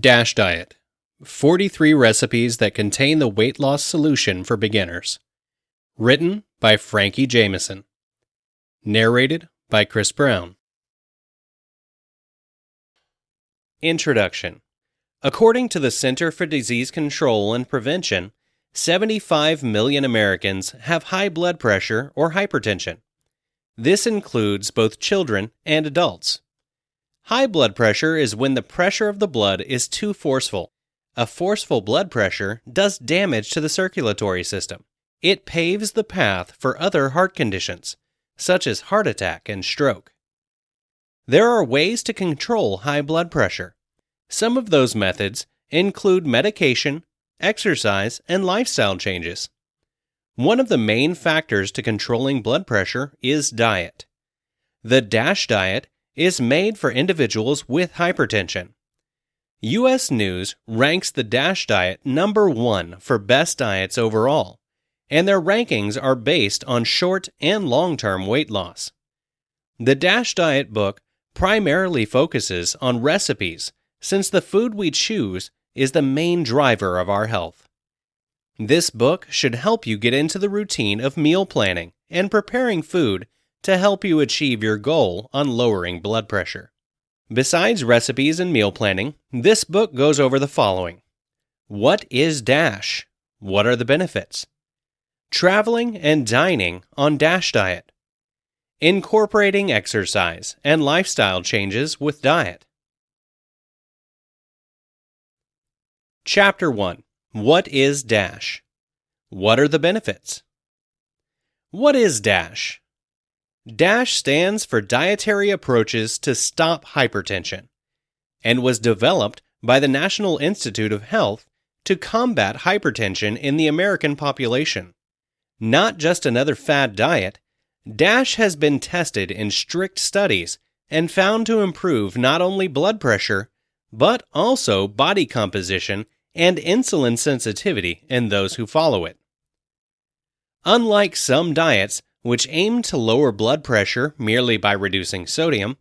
DASH Diet: 43 recipes that contain the weight loss solution for beginners. Written by Frankie Jameson. Narrated by Chris Brown. Introduction. According to the Center for Disease Control and Prevention, 75 million Americans have high blood pressure or hypertension. This includes both children and adults. High blood pressure is when the pressure of the blood is too forceful. A forceful blood pressure does damage to the circulatory system. It paves the path for other heart conditions, such as heart attack and stroke. There are ways to control high blood pressure. Some of those methods include medication, exercise, and lifestyle changes. One of the main factors to controlling blood pressure is diet. The DASH diet is made for individuals with hypertension. U.S. News ranks the DASH diet number 1 for best diets overall, and their rankings are based on short and long-term weight loss. The DASH diet book primarily focuses on recipes, since the food we choose is the main driver of our health. This book should help you get into the routine of meal planning and preparing food to help you achieve your goal on lowering blood pressure. Besides recipes and meal planning, this book goes over the following. What is DASH? What are the benefits? Traveling and dining on DASH diet. Incorporating exercise and lifestyle changes with diet. Chapter 1. What is DASH? What are the benefits? What is DASH? DASH stands for Dietary Approaches to Stop Hypertension and was developed by the National Institute of Health to combat hypertension in the American population. Not just another fad diet, DASH has been tested in strict studies and found to improve not only blood pressure, but also body composition and insulin sensitivity in those who follow it. Unlike some diets, which aim to lower blood pressure merely by reducing sodium,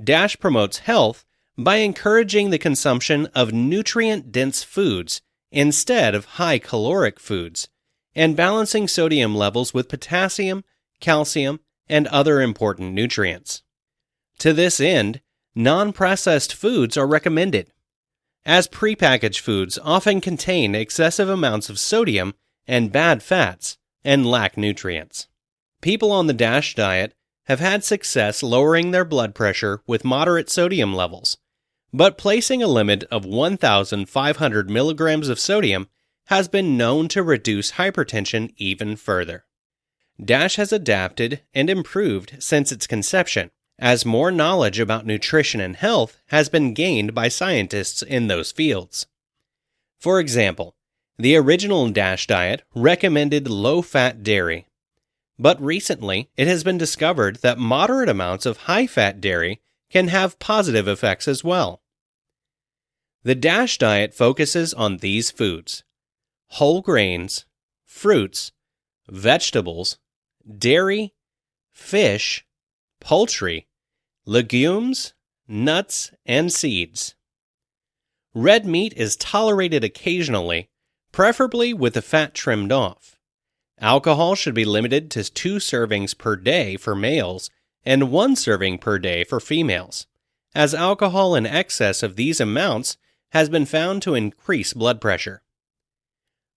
DASH promotes health by encouraging the consumption of nutrient-dense foods instead of high-caloric foods, and balancing sodium levels with potassium, calcium, and other important nutrients. To this end, non-processed foods are recommended, as prepackaged foods often contain excessive amounts of sodium and bad fats and lack nutrients. People on the DASH diet have had success lowering their blood pressure with moderate sodium levels, but placing a limit of 1,500 milligrams of sodium has been known to reduce hypertension even further. DASH has adapted and improved since its conception, as more knowledge about nutrition and health has been gained by scientists in those fields. For example, the original DASH diet recommended low-fat dairy, but recently it has been discovered that moderate amounts of high-fat dairy can have positive effects as well. The DASH diet focuses on these foods: whole grains, fruits, vegetables, dairy, fish, poultry, legumes, nuts, and seeds. Red meat is tolerated occasionally, preferably with the fat trimmed off. Alcohol should be limited to 2 servings per day for males and 1 serving per day for females, as alcohol in excess of these amounts has been found to increase blood pressure.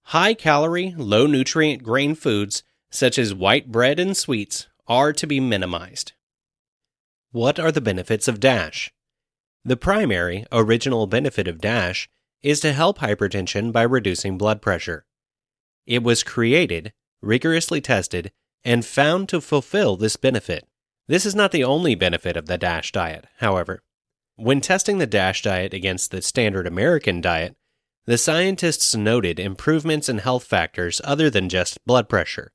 High-calorie, low-nutrient grain foods such as white bread and sweets are to be minimized. What are the benefits of DASH? The primary, original benefit of DASH is to help hypertension by reducing blood pressure. It was created, rigorously tested, and found to fulfill this benefit. This is not the only benefit of the DASH diet, however. When testing the DASH diet against the standard American diet, the scientists noted improvements in health factors other than just blood pressure.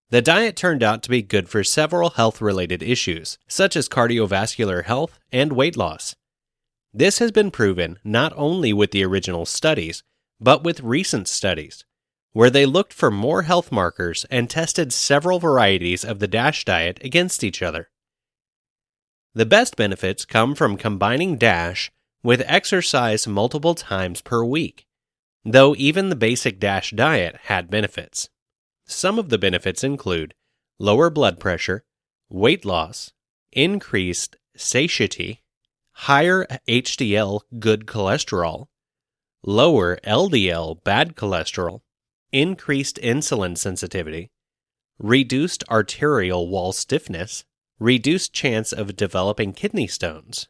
The diet turned out to be good for several health-related issues, such as cardiovascular health and weight loss. This has been proven not only with the original studies, but with recent studies, where they looked for more health markers and tested several varieties of the DASH diet against each other. The best benefits come from combining DASH with exercise multiple times per week, though even the basic DASH diet had benefits. Some of the benefits include lower blood pressure, weight loss, increased satiety, higher HDL good cholesterol, lower LDL bad cholesterol, increased insulin sensitivity, reduced arterial wall stiffness, reduced chance of developing kidney stones.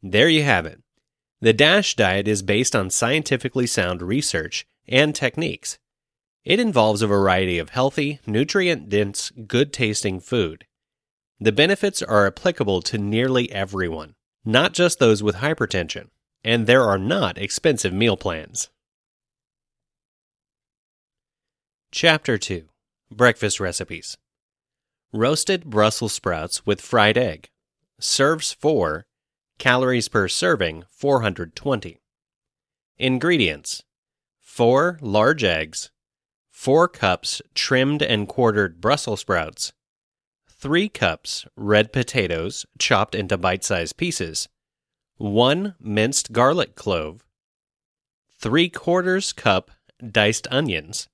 There you have it. The DASH diet is based on scientifically sound research and techniques. It involves a variety of healthy, nutrient-dense, good-tasting food. The benefits are applicable to nearly everyone, not just those with hypertension, and there are not expensive meal plans. Chapter 2. Breakfast Recipes. Roasted Brussels sprouts with fried egg. Serves 4. Calories per serving 420. Ingredients: 4 large eggs, 4 cups trimmed and quartered Brussels sprouts, 3 cups red potatoes chopped into bite-sized pieces, 1 minced garlic clove, 3/4 cup diced onions,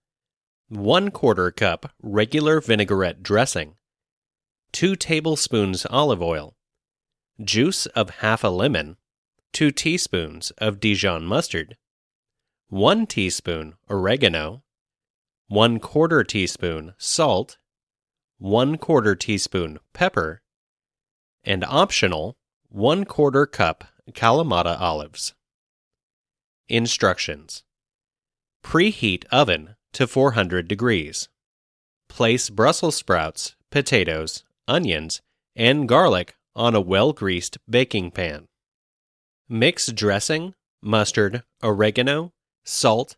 1/4 cup regular vinaigrette dressing, 2 tablespoons olive oil, juice of half a lemon, 2 teaspoons of Dijon mustard, 1 teaspoon oregano, 1/4 teaspoon salt, 1/4 teaspoon pepper, and optional 1/4 cup Kalamata olives. Instructions: preheat oven to 400 degrees. Place Brussels sprouts, potatoes, onions, and garlic on a well-greased baking pan. Mix dressing, mustard, oregano, salt,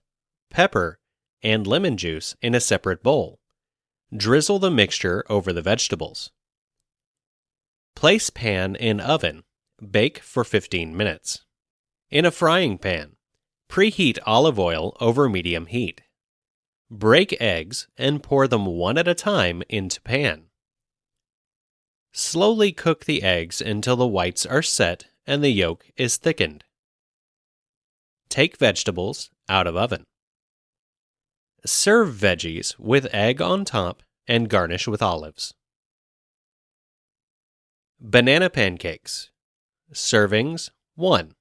pepper, and lemon juice in a separate bowl. Drizzle the mixture over the vegetables. Place pan in oven. Bake for 15 minutes. In a frying pan, preheat olive oil over medium heat. Break eggs and pour them one at a time into pan. Slowly cook the eggs until the whites are set and the yolk is thickened. Take vegetables out of oven. Serve veggies with egg on top and garnish with olives. Banana pancakes. Servings 1.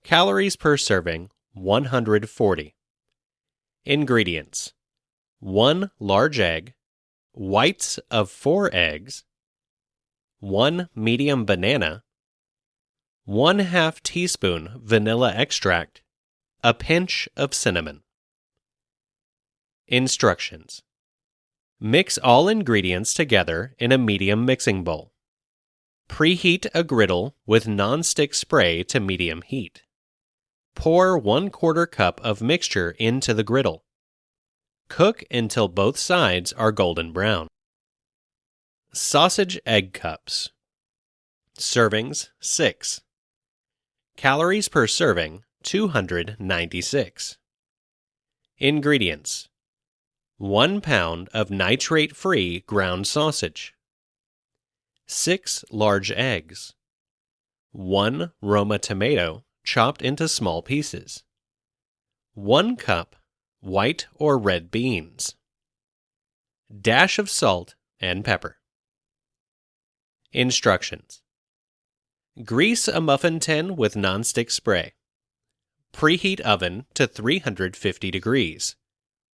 Calories per serving 140. Ingredients: 1 large egg, whites of 4 eggs, 1 medium banana, 1/2 teaspoon vanilla extract, a pinch of cinnamon. Instructions: mix all ingredients together in a medium mixing bowl. Preheat a griddle with non-stick spray to medium heat. Pour 1/4 cup of mixture into the griddle. Cook until both sides are golden brown. Sausage egg cups. Servings 6. Calories per serving 296. Ingredients: 1 pound of nitrate-free ground sausage, 6 large eggs, 1 Roma tomato chopped into small pieces, 1 cup white or red beans, dash of salt and pepper. Instructions: grease a muffin tin with nonstick spray. Preheat oven to 350 degrees.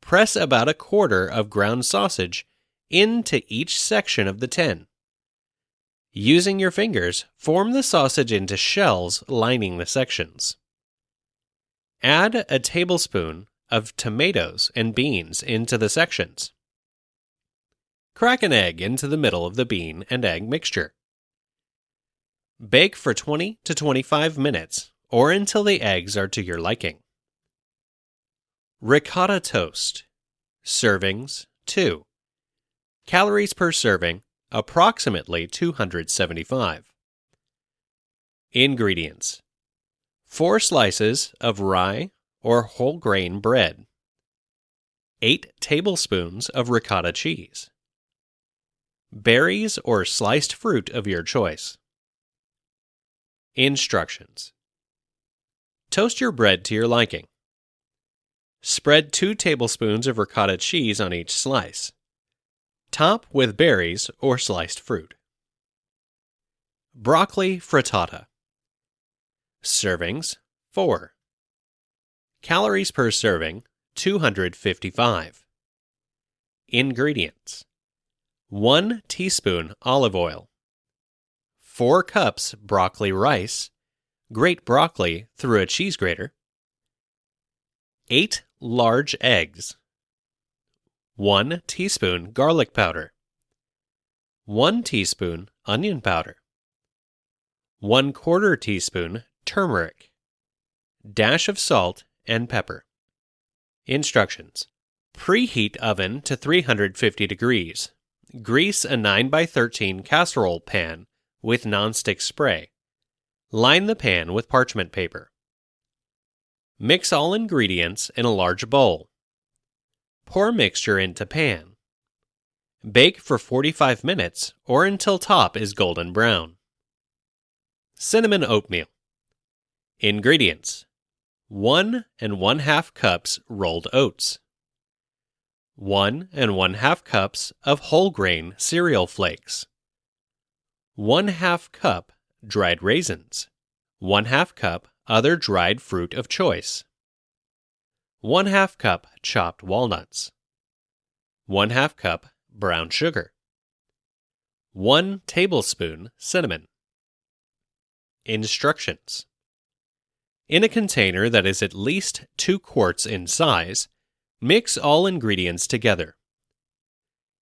Press about 1/4 of ground sausage into each section of the tin. Using your fingers, form the sausage into shells lining the sections. Add a tablespoon of tomatoes and beans into the sections. Crack an egg into the middle of the bean and egg mixture. Bake for 20 to 25 minutes or until the eggs are to your liking. Ricotta toast. Servings 2. Calories per serving approximately 275. Ingredients: 4 slices of rye or whole grain bread, 8 tablespoons of ricotta cheese, berries or sliced fruit of your choice. Instructions. Toast your bread to your liking. Spread 2 tablespoons of ricotta cheese on each slice. Top with berries or sliced fruit. Broccoli frittata. Servings 4. Calories per serving 255. Ingredients: 1 teaspoon olive oil, 4 cups broccoli rice, grate broccoli through a cheese grater, 8 large eggs, 1 teaspoon garlic powder, 1 teaspoon onion powder, 1/4 teaspoon turmeric, dash of salt and pepper. Instructions. Preheat oven to 350 degrees. Grease a 9x13 casserole pan with nonstick spray. Line the pan with parchment paper. Mix all ingredients in a large bowl. Pour mixture into pan. Bake for 45 minutes or until top is golden brown. Cinnamon oatmeal. Ingredients: 1 1/2 cups rolled oats, 1 1/2 cups of whole grain cereal flakes, 1/2 cup dried raisins, 1/2 cup other dried fruit of choice, 1/2 cup chopped walnuts, 1/2 cup brown sugar, 1 tablespoon cinnamon. Instructions. In a container that is at least 2 quarts in size, mix all ingredients together.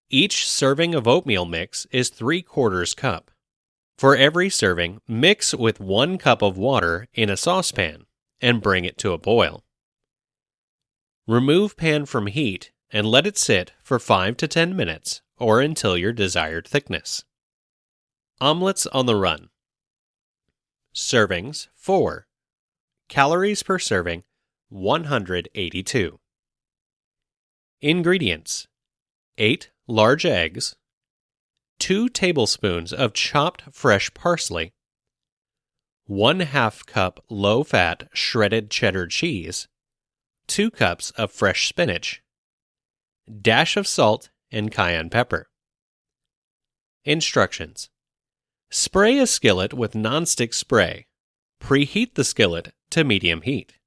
Each serving of oatmeal mix is 3/4 cup. For every serving, mix with 1 cup of water in a saucepan and bring it to a boil. Remove pan from heat and let it sit for 5 to 10 minutes or until your desired thickness. Omelets on the run. Servings 4. Calories per serving 182. Ingredients: 8 large eggs, 2 tablespoons of chopped fresh parsley, 1/2 cup low-fat shredded cheddar cheese, 2 cups of fresh spinach, dash of salt and cayenne pepper. Instructions. Spray a skillet with nonstick spray. Preheat the skillet to medium heat.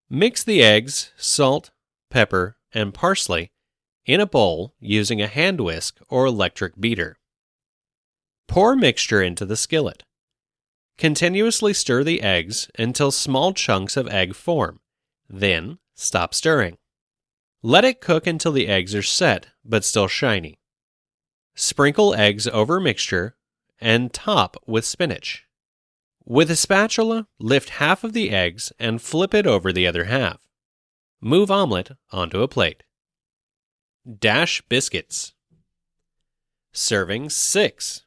Mix the eggs, salt, pepper, and parsley in a bowl using a hand whisk or electric beater. Pour mixture into the skillet. Continuously stir the eggs until small chunks of egg form, then stop stirring. Let it cook until the eggs are set but still shiny. Sprinkle eggs over mixture and top with spinach. With a spatula, lift half of the eggs and flip it over the other half. Move omelet onto a plate. Dash biscuits. Serving 6.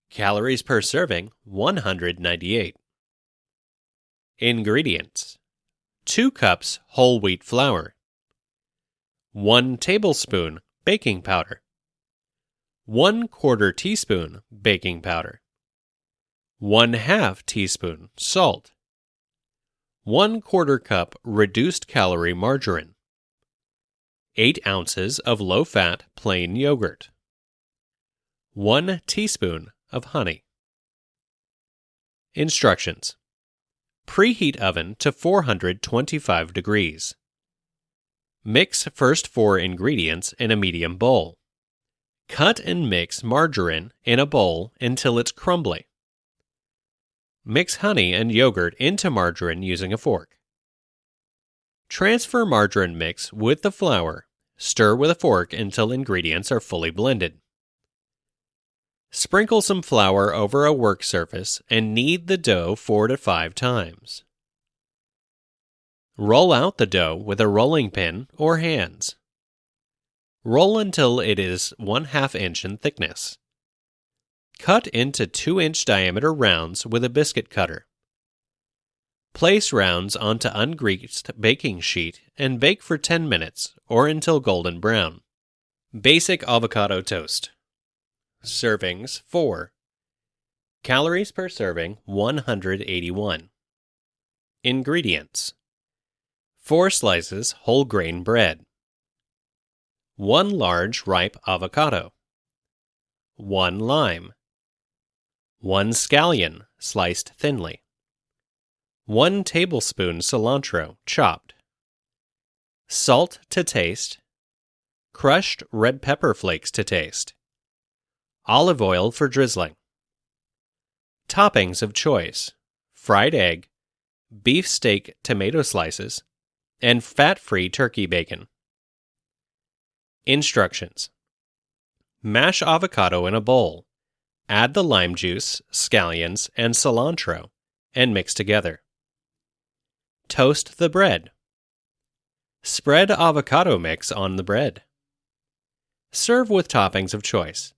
Calories per serving 198. Ingredients: 2 cups whole wheat flour, 1 tablespoon baking powder, 1/4 teaspoon baking powder, 1/2 teaspoon salt, 1/4 cup reduced calorie margarine, 8 ounces of low-fat plain yogurt, 1 teaspoon of honey. Instructions. Preheat oven to 425 degrees. Mix first 4 ingredients in a medium bowl. Cut and mix margarine in a bowl until it's crumbly. Mix honey and yogurt into margarine using a fork. Transfer margarine mix with the flour. Stir with a fork until ingredients are fully blended. Sprinkle some flour over a work surface and knead the dough 4 to 5 times. Roll out the dough with a rolling pin or hands. Roll until it is 1/2 inch in thickness. Cut into 2-inch diameter rounds with a biscuit cutter. Place rounds onto ungreased baking sheet and bake for 10 minutes or until golden brown. Basic avocado toast. Servings 4. Calories per serving 181. Ingredients: 4 slices whole grain bread, 1 large ripe avocado, 1 lime, 1 scallion sliced thinly, 1 tablespoon cilantro chopped, salt to taste, crushed red pepper flakes to taste, olive oil for drizzling. Toppings of choice: fried egg, beef steak tomato slices, and fat-free turkey bacon. Instructions: mash avocado in a bowl. Add the lime juice, scallions, and cilantro, and mix together. Toast the bread. Spread avocado mix on the bread. Serve with toppings of choice.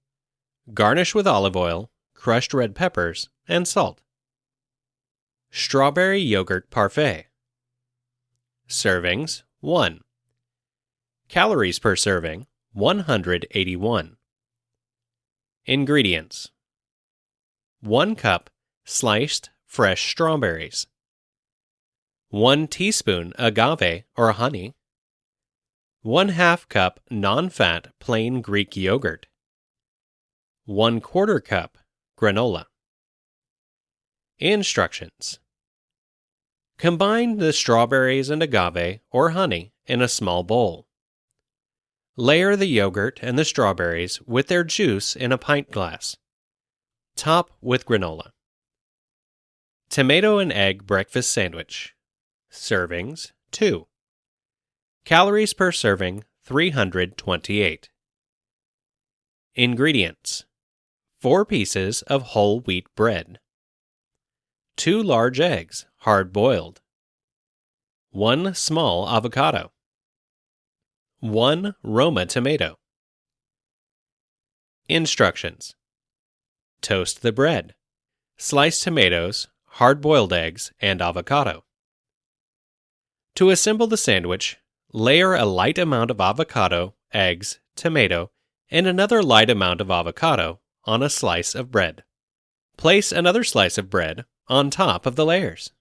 Garnish with olive oil, crushed red peppers, and salt. Strawberry yogurt parfait. Servings: 1. Calories per serving 181. Ingredients: 1 cup sliced fresh strawberries, 1 teaspoon agave or honey, 1/2 cup non-fat plain Greek yogurt, 1/4 cup granola. Instructions: combine the strawberries and agave or honey in a small bowl. Layer the yogurt and the strawberries with their juice in a pint glass. Top with granola. Tomato and egg breakfast sandwich. Servings: 2. Calories per serving 328. Ingredients: 4 pieces of whole wheat bread, 2 large eggs, hard-boiled, 1 small avocado, 1 Roma tomato. Instructions: toast the bread, slice tomatoes, hard-boiled eggs, and avocado. To assemble the sandwich, layer a light amount of avocado, eggs, tomato, and another light amount of avocado on a slice of bread. Place another slice of bread on top of the layers.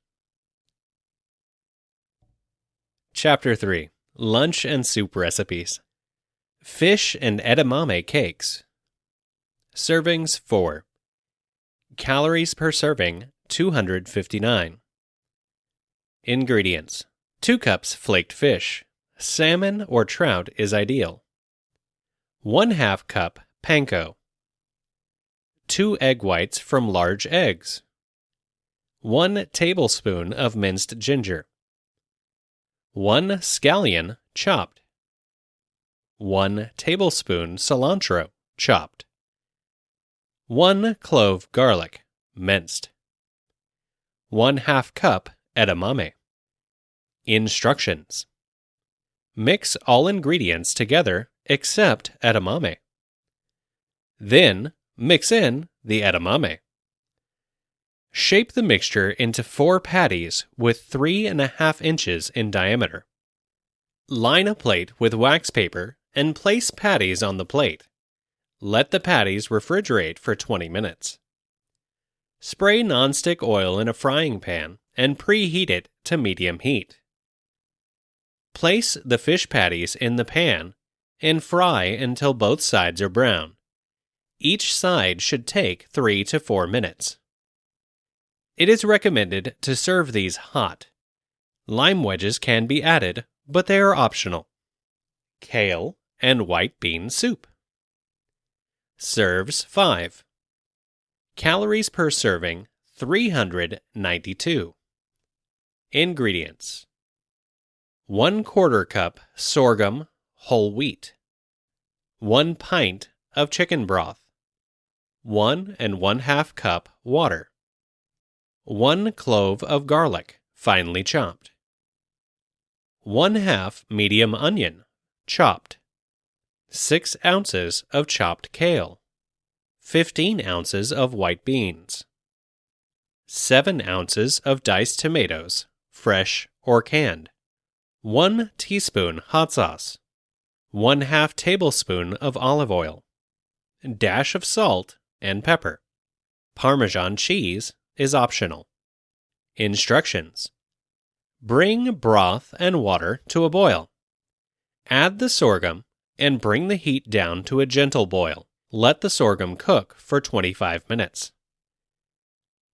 Chapter 3: Lunch and Soup Recipes. Fish and edamame cakes. Servings: 4. Calories per serving 259. Ingredients: 2 cups flaked fish. Salmon or trout is ideal. 1/2 cup panko. 2 egg whites from large eggs. 1 tablespoon of minced ginger. 1 scallion chopped. 1 tablespoon cilantro chopped. 1 clove garlic minced. 1/2 cup edamame. Instructions: mix all ingredients together except edamame. Then mix in the edamame. Shape the mixture into 4 patties with 3½ inches in diameter. Line a plate with wax paper and place patties on the plate. Let the patties refrigerate for 20 minutes. Spray nonstick oil in a frying pan and preheat it to medium heat. Place the fish patties in the pan and fry until both sides are brown. Each side should take 3 to 4 minutes. It is recommended to serve these hot. Lime wedges can be added, but they are optional. Kale and white bean soup. Serves: 5. Calories per serving 392. Ingredients: 1/4 cup sorghum whole wheat, 1 pint of chicken broth, 1 1/2 cup water, 1 clove of garlic finely chopped, 1/2 medium onion chopped, 6 ounces of chopped kale, 15 ounces of white beans, 7 ounces of diced tomatoes, fresh or canned, 1 teaspoon hot sauce, 1/2 tablespoon of olive oil, dash of salt and pepper. Parmesan cheese is optional. Instructions: bring broth and water to a boil. Add the sorghum and bring the heat down to a gentle boil. Let the sorghum cook for 25 minutes.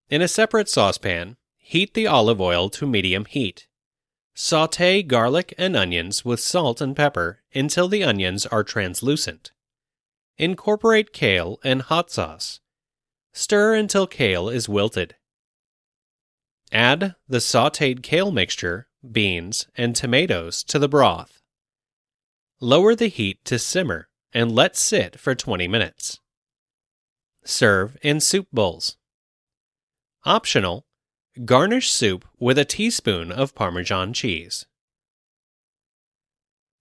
In a separate saucepan, heat the olive oil to medium heat. Sauté garlic and onions with salt and pepper until the onions are translucent. Incorporate kale and hot sauce. Stir until kale is wilted. Add the sautéed kale mixture, beans, and tomatoes to the broth. Lower the heat to simmer and let sit for 20 minutes. Serve in soup bowls. Optional: garnish soup with a teaspoon of Parmesan cheese.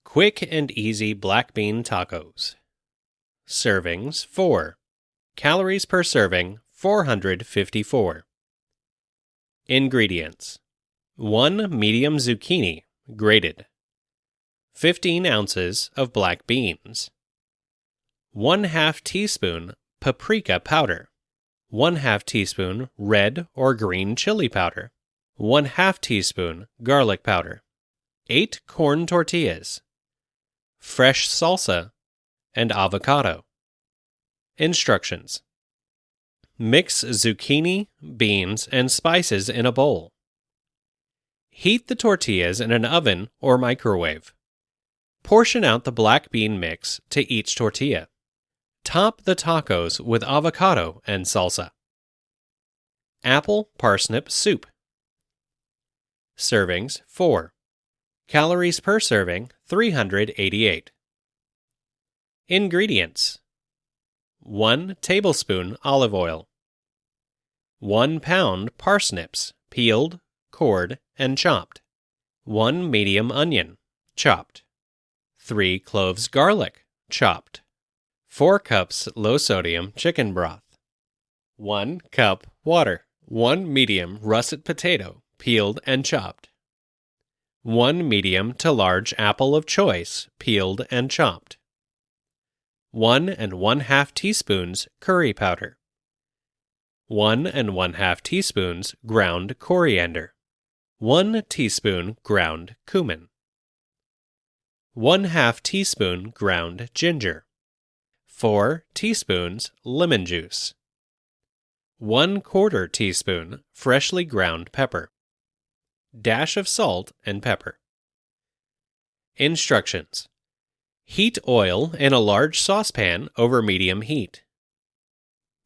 Quick and easy black bean tacos. Servings 4. Calories per serving 454. Ingredients: 1 medium zucchini, grated. 15 ounces of black beans. 1/2 teaspoon paprika powder. 1/2 teaspoon red or green chili powder. 1/2 teaspoon garlic powder. 8 corn tortillas. Fresh salsa and avocado. Instructions: mix zucchini, beans, and spices in a bowl. Heat the tortillas in an oven or microwave. Portion out the black bean mix to each tortilla. Top the tacos with avocado and salsa. Apple parsnip soup. Servings 4. Calories per serving 388. Ingredients: 1 tablespoon olive oil. 1 pound parsnips, peeled, cored, and chopped. 1 medium onion, chopped. 3 cloves garlic, chopped. 4 cups low-sodium chicken broth. 1 cup water. 1 medium russet potato, peeled and chopped. 1 medium to large apple of choice, peeled and chopped. 1 1/2 teaspoons curry powder. 1 1/2 teaspoons ground coriander. 1 teaspoon ground cumin. 1/2 teaspoon ground ginger. 4 teaspoons lemon juice. 1/4 teaspoon freshly ground pepper. Dash of salt and pepper. Instructions: heat oil in a large saucepan over medium heat.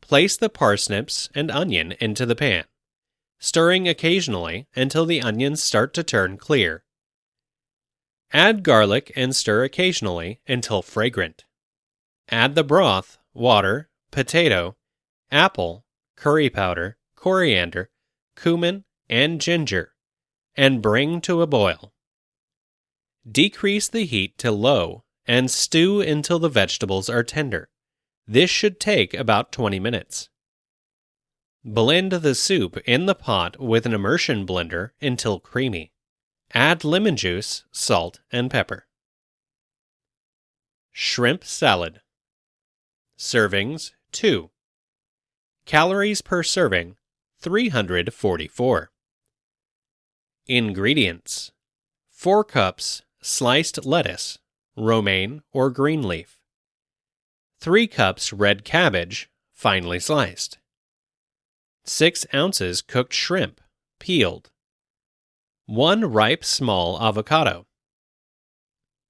Place the parsnips and onion into the pan, stirring occasionally until the onions start to turn clear. Add garlic and stir occasionally until fragrant. Add the broth, water, potato, apple, curry powder, coriander, cumin, and ginger, and bring to a boil. Decrease the heat to low and stew until the vegetables are tender. This should take about 20 minutes. Blend the soup in the pot with an immersion blender until creamy. Add lemon juice, salt, and pepper. Shrimp salad. Servings 2. Calories per serving 344. Ingredients: 4 cups sliced lettuce, romaine or green leaf. 3 cups red cabbage, finely sliced. 6 ounces cooked shrimp, peeled. 1 ripe small avocado.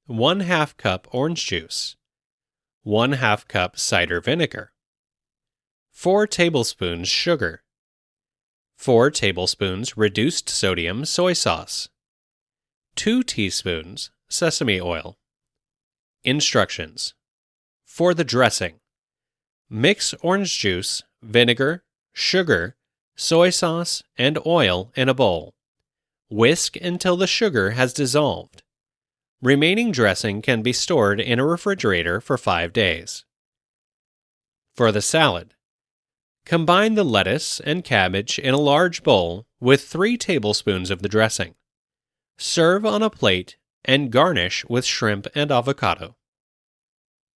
1/2 cup orange juice. 1/2 cup cider vinegar. 4 tablespoons sugar. 4 tablespoons reduced sodium soy sauce. 2 teaspoons sesame oil. Instructions: for the dressing: mix orange juice, vinegar, sugar, soy sauce, and oil in a bowl. Whisk until the sugar has dissolved. Remaining dressing can be stored in a refrigerator for 5 days. For the salad: combine the lettuce and cabbage in a large bowl with 3 tablespoons of the dressing. Serve on a plate and garnish with shrimp and avocado.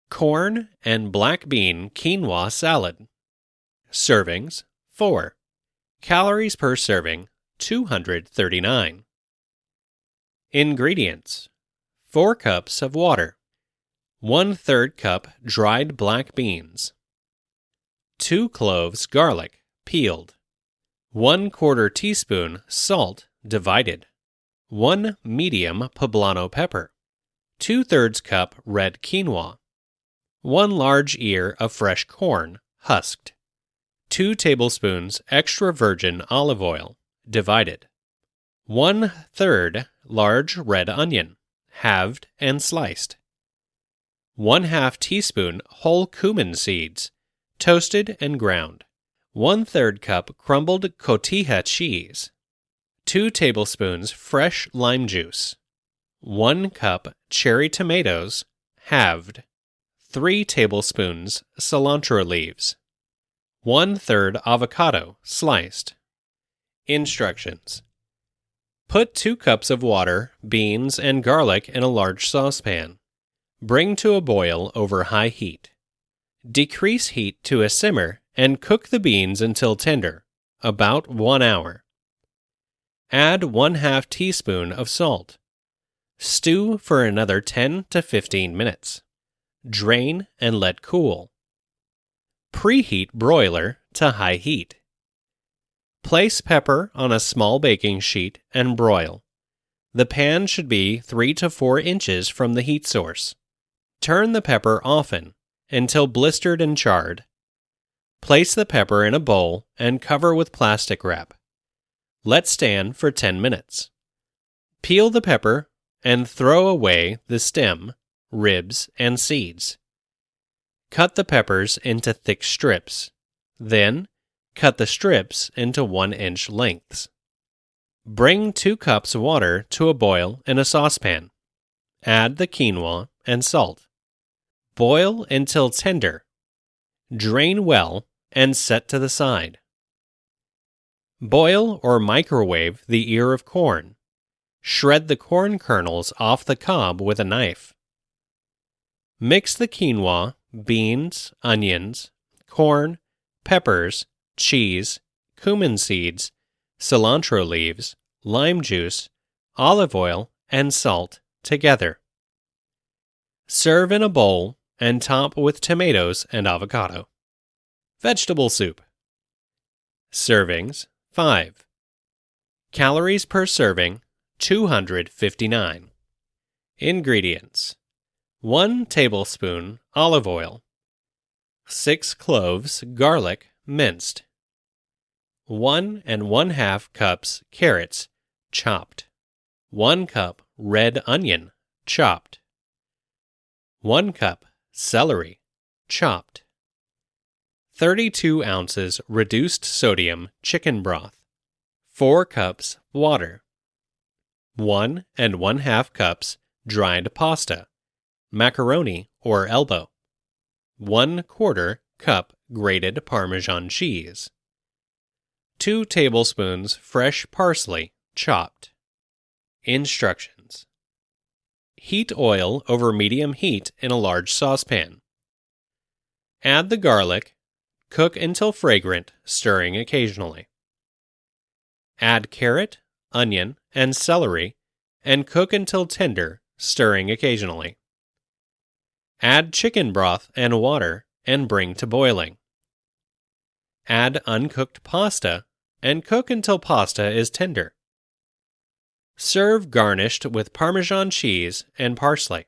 Corn and black bean quinoa salad. Servings 4. Calories per serving, 239. Ingredients: 4 cups of water, 1/3 cup dried black beans, 2 cloves garlic, peeled, 1/4 teaspoon salt, divided, 1 medium poblano pepper, 2/3 cup red quinoa, 1 large ear of fresh corn, husked, 2 tablespoons extra virgin olive oil, divided, 1/3 large red onion, halved and sliced, 1/2 teaspoon whole cumin seeds, toasted and ground, 1/3 cup crumbled cotija cheese, 2 tablespoons fresh lime juice, 1 cup cherry tomatoes, halved, 3 tablespoons cilantro leaves, 1/3 avocado, sliced. Instructions: put 2 cups of water, beans, and garlic in a large saucepan. Bring to a boil over high heat. Decrease heat to a simmer and cook the beans until tender, about 1 hour. Add 1/2 teaspoon of salt. Stew for another 10 to 15 minutes. Drain and let cool. Preheat broiler to high heat. Place pepper on a small baking sheet and broil. The pan should be 3 to 4 inches from the heat source. Turn the pepper often until blistered and charred. Place the pepper in a bowl and cover with plastic wrap. Let stand for 10 minutes. Peel the pepper and throw away the stem, ribs, and seeds. Cut the peppers into thick strips. Then, cut the strips into 1-inch lengths. Bring 2 cups water to a boil in a saucepan. Add the quinoa and salt. Boil until tender. Drain well and set to the side. Boil or microwave the ear of corn. Shred the corn kernels off the cob with a knife. Mix the quinoa, beans, onions, corn, peppers, cheese, cumin seeds, cilantro leaves, lime juice, olive oil, and salt together. Serve in a bowl and top with tomatoes and avocado. Vegetable soup. Servings: 5. Calories per serving: 259. Ingredients: 1 tablespoon olive oil, 6 cloves garlic minced, 1 1/2 cups carrots chopped, 1 cup red onion chopped, 1 cup celery chopped, 32 ounces reduced sodium chicken broth, 4 cups water, 1 1/2 cups dried pasta, macaroni or elbow, 1/4 cup grated Parmesan cheese, 2 tablespoons fresh parsley chopped. Instructions: heat oil over medium heat in a large saucepan. Add the garlic. Cook until fragrant, stirring occasionally. Add carrot, onion, and celery, and cook until tender, stirring occasionally. Add chicken broth and water and bring to boiling. Add uncooked pasta and cook until pasta is tender. Serve garnished with Parmesan cheese and parsley.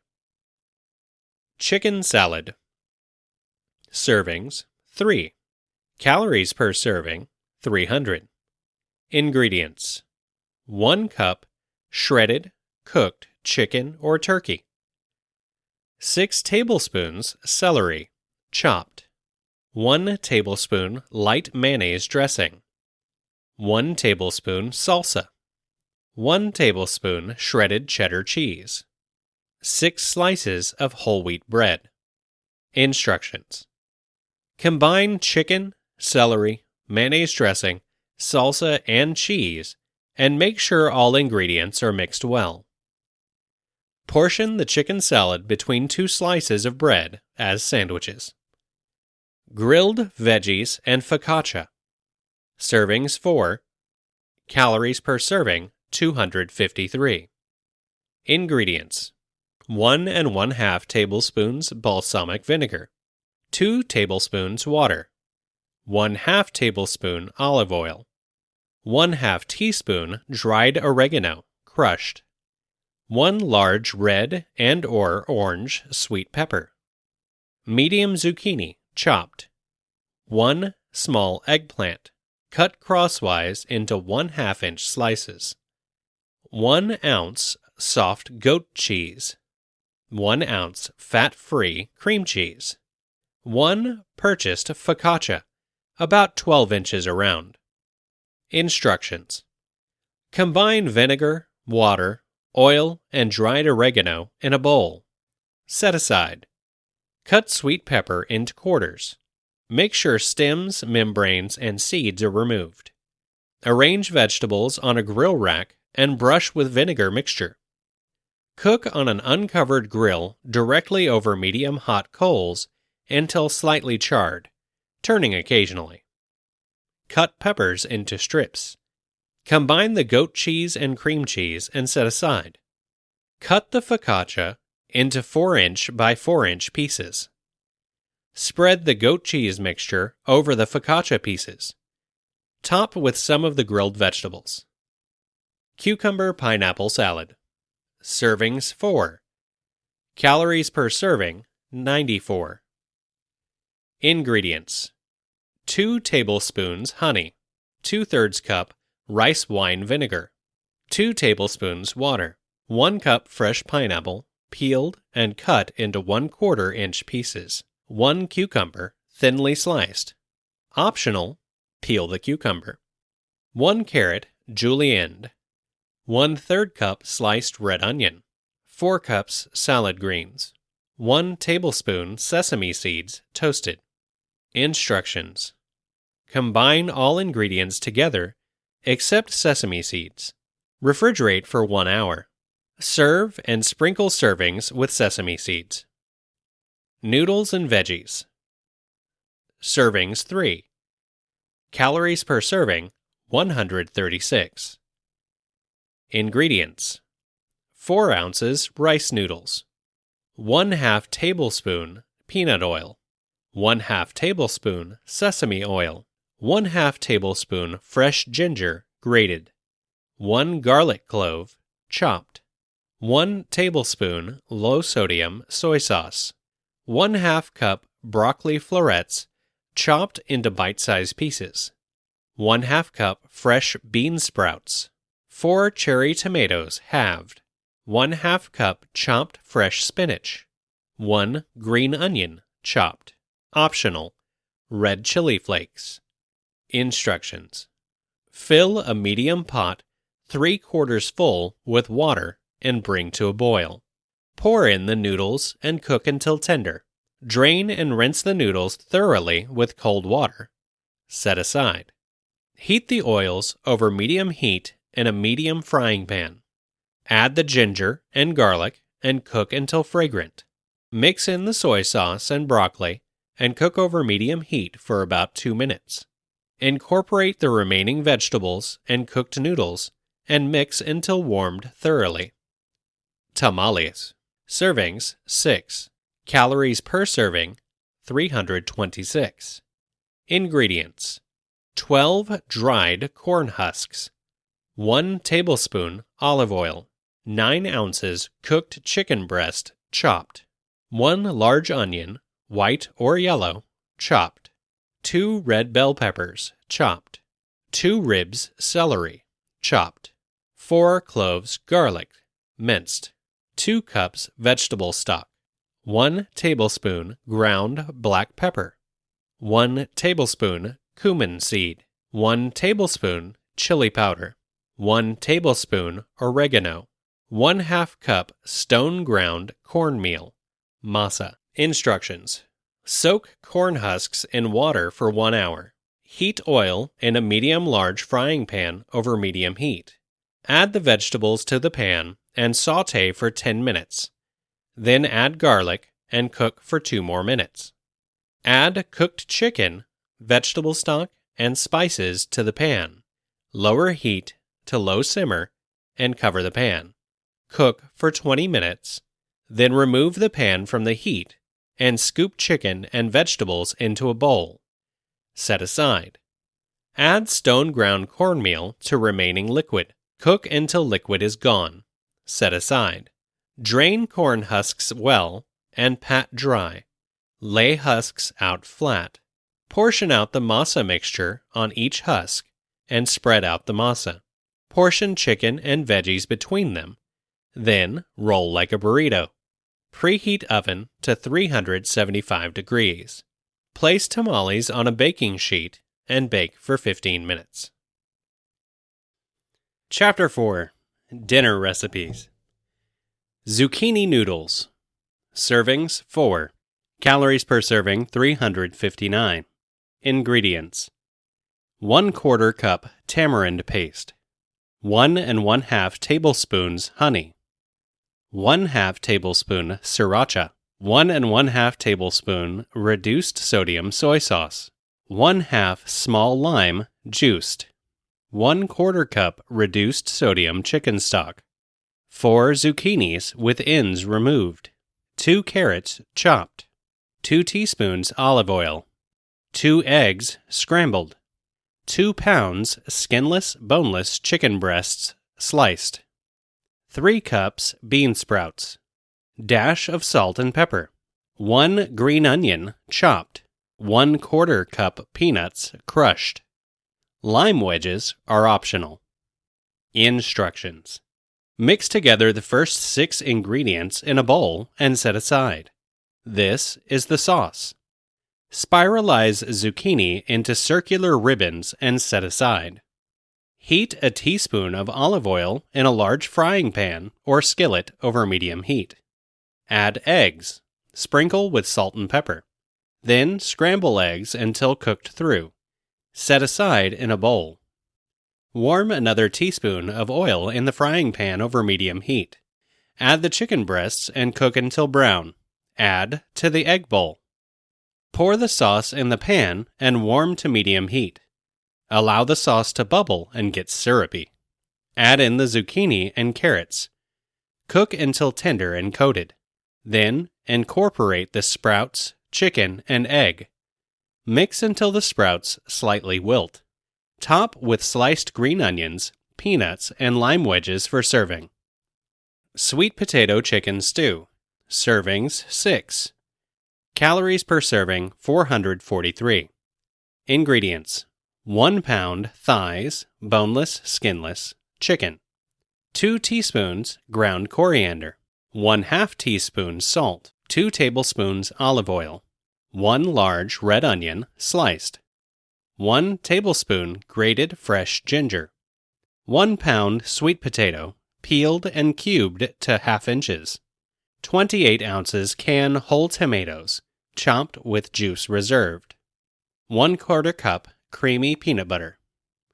Chicken salad. Servings: 3. Calories per serving: 300. Ingredients: 1 cup shredded, cooked chicken or turkey, 6 tablespoons celery, chopped, 1 tablespoon light mayonnaise dressing, 1 tablespoon salsa, 1 tablespoon shredded cheddar cheese, 6 slices of whole wheat bread. Instructions: combine chicken, celery, mayonnaise dressing, salsa, and cheese, and make sure all ingredients are mixed well. Portion the chicken salad between 2 slices of bread as sandwiches. Grilled veggies and focaccia. Servings 4. Calories per serving 253. Ingredients: 1 1/2 tablespoons balsamic vinegar, 2 tablespoons water, 1/2 tablespoon olive oil, 1/2 teaspoon dried oregano, crushed, 1 large red and/or orange sweet pepper, medium zucchini, chopped, 1 small eggplant, cut crosswise into 1/2 inch slices, 1 ounce soft goat cheese, 1 ounce fat-free cream cheese, 1 purchased focaccia, about 12 inches around. Instructions: combine vinegar, water, oil, and dried oregano in a bowl. Set aside. Cut sweet pepper into quarters. Make sure stems, membranes, and seeds are removed. Arrange vegetables on a grill rack and brush with vinegar mixture. Cook on an uncovered grill directly over medium-hot coals until slightly charred, turning occasionally. Cut peppers into strips. Combine the goat cheese and cream cheese and set aside. Cut the focaccia into 4-inch by 4-inch pieces. Spread the goat cheese mixture over the focaccia pieces. Top with some of the grilled vegetables. Cucumber pineapple salad. Servings 4. Calories per serving 94. Ingredients: 2 tablespoons honey, 2/3 cup rice wine vinegar, 2 tablespoons water, 1 cup fresh pineapple, peeled and cut into 1/4 inch pieces, 1 cucumber, thinly sliced. Optional, peel the cucumber. 1 carrot, julienned. 1/3 cup sliced red onion. 4 cups salad greens. 1 tablespoon sesame seeds, toasted. Instructions: combine all ingredients together except sesame seeds. Refrigerate for 1 hour. Serve and sprinkle servings with sesame seeds. Noodles and veggies. Servings 3. Calories per serving 136. Ingredients: 4 ounces rice noodles, 1/2 tablespoon peanut oil, 1/2 tablespoon sesame oil, 1/2 tablespoon fresh ginger, grated, 1 garlic clove, chopped, 1 tablespoon low-sodium soy sauce, 1/2 cup broccoli florets, chopped into bite-sized pieces, 1/2 cup fresh bean sprouts, 4 cherry tomatoes halved, 1/2 cup chopped fresh spinach, 1 green onion, chopped. Optional, red chili flakes. Instructions: fill a medium pot 3/4 full with water and bring to a boil. Pour in the noodles and cook until tender. Drain and rinse the noodles thoroughly with cold water. Set aside. Heat the oils over medium heat in a medium frying pan. Add the ginger and garlic and cook until fragrant. Mix in the soy sauce and broccoli and cook over medium heat for about 2 minutes. Incorporate the remaining vegetables and cooked noodles and mix until warmed thoroughly. Tamales. Servings 6. Calories per serving 326. Ingredients: 12 dried corn husks, 1 tablespoon olive oil, 9 ounces cooked chicken breast, chopped, 1 large onion, white or yellow, chopped, 2 red bell peppers, chopped, 2 ribs celery, chopped, 4 cloves garlic, minced, 2 cups vegetable stock, 1 tablespoon ground black pepper, 1 tablespoon cumin seed, 1 tablespoon chili powder, 1 tablespoon oregano, 1/2 cup stone ground cornmeal, masa. Instructions: soak corn husks in water for 1 hour. Heat oil in a medium-large frying pan over medium heat. Add the vegetables to the pan and sauté for 10 minutes. Then add garlic and cook for 2 more minutes. Add cooked chicken, vegetable stock, and spices to the pan. Lower heat to low simmer and cover the pan. Cook for 20 minutes, then remove the pan from the heat and scoop chicken and vegetables into a bowl. Set aside. Add stone ground cornmeal to remaining liquid. Cook until liquid is gone. Set aside. Drain corn husks well and pat dry. Lay husks out flat. Portion out the masa mixture on each husk and spread out the masa. Portion chicken and veggies between them. Then roll like a burrito. Preheat oven to 375 degrees. Place tamales on a baking sheet and bake for 15 minutes. Chapter 4. Dinner Recipes. Zucchini Noodles. Servings 4. Calories per serving 359. Ingredients: 1/4 cup tamarind paste, 1 1/2 tablespoons honey, 1/2 tablespoon sriracha, 1 1/2 tablespoon reduced sodium soy sauce, 1/2 small lime juiced, 1/4 cup reduced sodium chicken stock, 4 zucchinis with ends removed, 2 carrots chopped, 2 teaspoons olive oil, 2 eggs scrambled, 2 pounds skinless, boneless chicken breasts sliced, 3 cups bean sprouts, dash of salt and pepper, 1 green onion chopped, 1/4 cup peanuts crushed. Lime wedges are optional. Instructions: mix together the first 6 ingredients in a bowl and set aside. This is the sauce. Spiralize zucchini into circular ribbons and set aside. Heat a teaspoon of olive oil in a large frying pan or skillet over medium heat. Add eggs. Sprinkle with salt and pepper. Then scramble eggs until cooked through. Set aside in a bowl. Warm another teaspoon of oil in the frying pan over medium heat. Add the chicken breasts and cook until brown. Add to the egg bowl. Pour the sauce in the pan and warm to medium heat. Allow the sauce to bubble and get syrupy. Add in the zucchini and carrots. Cook until tender and coated. Then incorporate the sprouts, chicken, and egg. Mix until the sprouts slightly wilt. Top with sliced green onions, peanuts, and lime wedges for serving. Sweet potato chicken stew. Servings 6. Calories per serving 443. Ingredients: 1 pound thighs, boneless, skinless, chicken, 2 teaspoons ground coriander, 1/2 teaspoon salt, 2 tablespoons olive oil, 1 large red onion sliced, 1 tablespoon grated fresh ginger, 1 pound sweet potato peeled and cubed to 1/2 inches, 28 ounces can whole tomatoes chopped with juice reserved, 1/4 cup creamy peanut butter,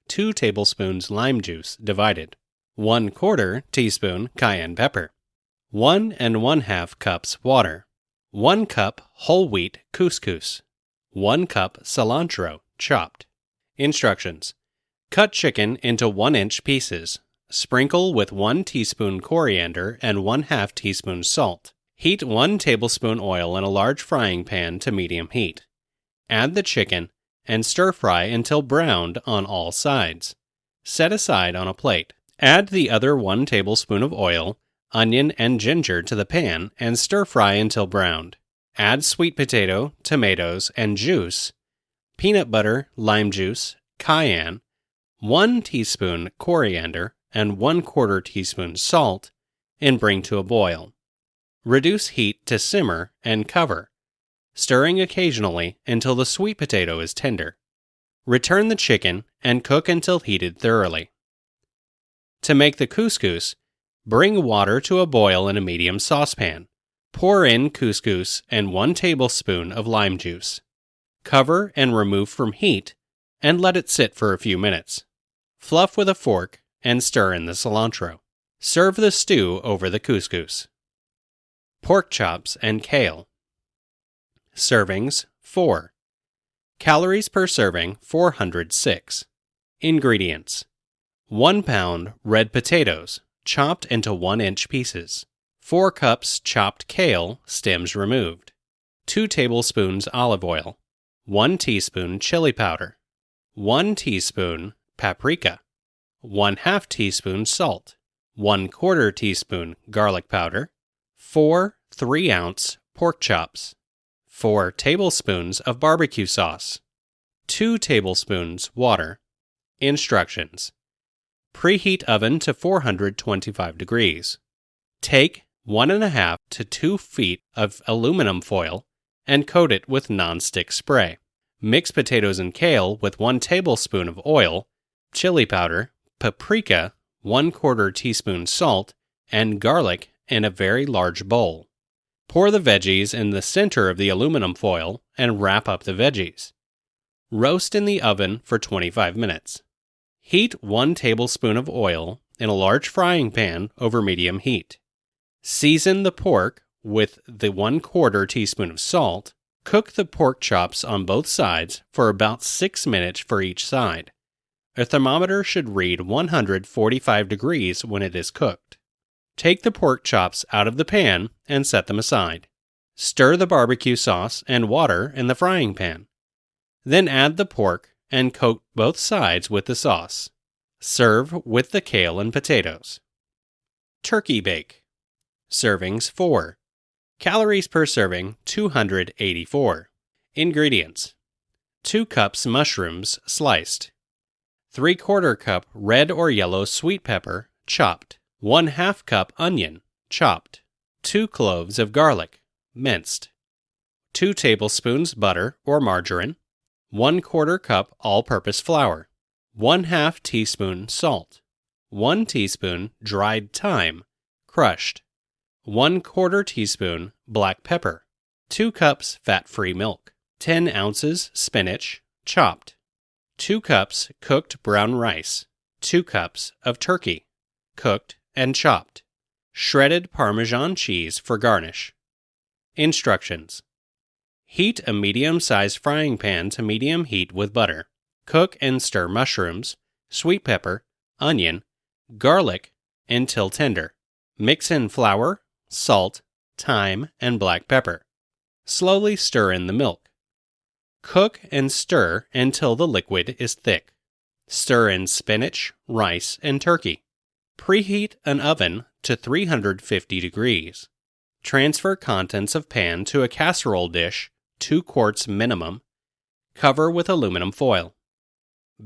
2 tablespoons lime juice divided, 1/4 teaspoon cayenne pepper, 1 1/2 cups water, 1 cup whole wheat couscous, 1 cup cilantro chopped. Instructions: cut chicken into 1-inch pieces. Sprinkle with 1 teaspoon coriander and 1/2 teaspoon salt. Heat 1 tablespoon oil in a large frying pan to medium heat. Add the chicken and stir-fry until browned on all sides. Set aside on a plate. Add the other 1 tablespoon of oil, onion, and ginger to the pan and stir-fry until browned. Add sweet potato, tomatoes, and juice, peanut butter, lime juice, cayenne, 1 teaspoon coriander, and 1/4 teaspoon salt, and bring to a boil. Reduce heat to simmer and cover, stirring occasionally until the sweet potato is tender. Return the chicken and cook until heated thoroughly. To make the couscous, bring water to a boil in a medium saucepan. Pour in couscous and 1 tablespoon of lime juice. Cover and remove from heat and let it sit for a few minutes. Fluff with a fork and stir in the cilantro. Serve the stew over the couscous. Pork chops and kale. Servings 4. Calories per serving 406. Ingredients: 1 pound red potatoes, chopped into 1-inch pieces. 4 cups chopped kale, stems removed. 2 tablespoons olive oil. 1 teaspoon chili powder. 1 teaspoon paprika. 1/2 teaspoon salt. 1/4 teaspoon garlic powder. 4 3-ounce pork chops. 4 tablespoons of barbecue sauce. 2 tablespoons water. Instructions: preheat oven to 425 degrees. Take 1.5 to 2 feet of aluminum foil and coat it with non-stick spray. Mix potatoes and kale with 1 tablespoon of oil, chili powder, paprika, 1/4 teaspoon salt, and garlic in a very large bowl. Pour the veggies in the center of the aluminum foil and wrap up the veggies. Roast in the oven for 25 minutes. Heat 1 tablespoon of oil in a large frying pan over medium heat. Season the pork with the 1/4 teaspoon of salt. Cook the pork chops on both sides for about 6 minutes for each side. A thermometer should read 145 degrees when it is cooked. Take the pork chops out of the pan and set them aside. Stir the barbecue sauce and water in the frying pan. Then add the pork and coat both sides with the sauce. Serve with the kale and potatoes. Turkey bake. Servings 4. Calories per serving 284. Ingredients: 2 cups mushrooms sliced. 3/4 cup red or yellow sweet pepper chopped. 1/2 cup onion chopped. 2 cloves of garlic minced. 2 tablespoons butter or margarine. 1/4 cup all-purpose flour. 1/2 teaspoon salt. 1 teaspoon dried thyme crushed. 1/4 teaspoon black pepper. 2 cups fat-free milk. 10 ounces spinach chopped. 2 cups cooked brown rice. 2 cups of turkey cooked and chopped. Shredded Parmesan cheese for garnish. Instructions: heat a medium-sized frying pan to medium heat with butter. Cook and stir mushrooms, sweet pepper, onion, garlic until tender. Mix in flour, salt, thyme, and black pepper. Slowly stir in the milk. Cook and stir until the liquid is thick. Stir in spinach, rice, and turkey. Preheat an oven to 350 degrees. Transfer contents of pan to a casserole dish, 2 quarts minimum. Cover with aluminum foil.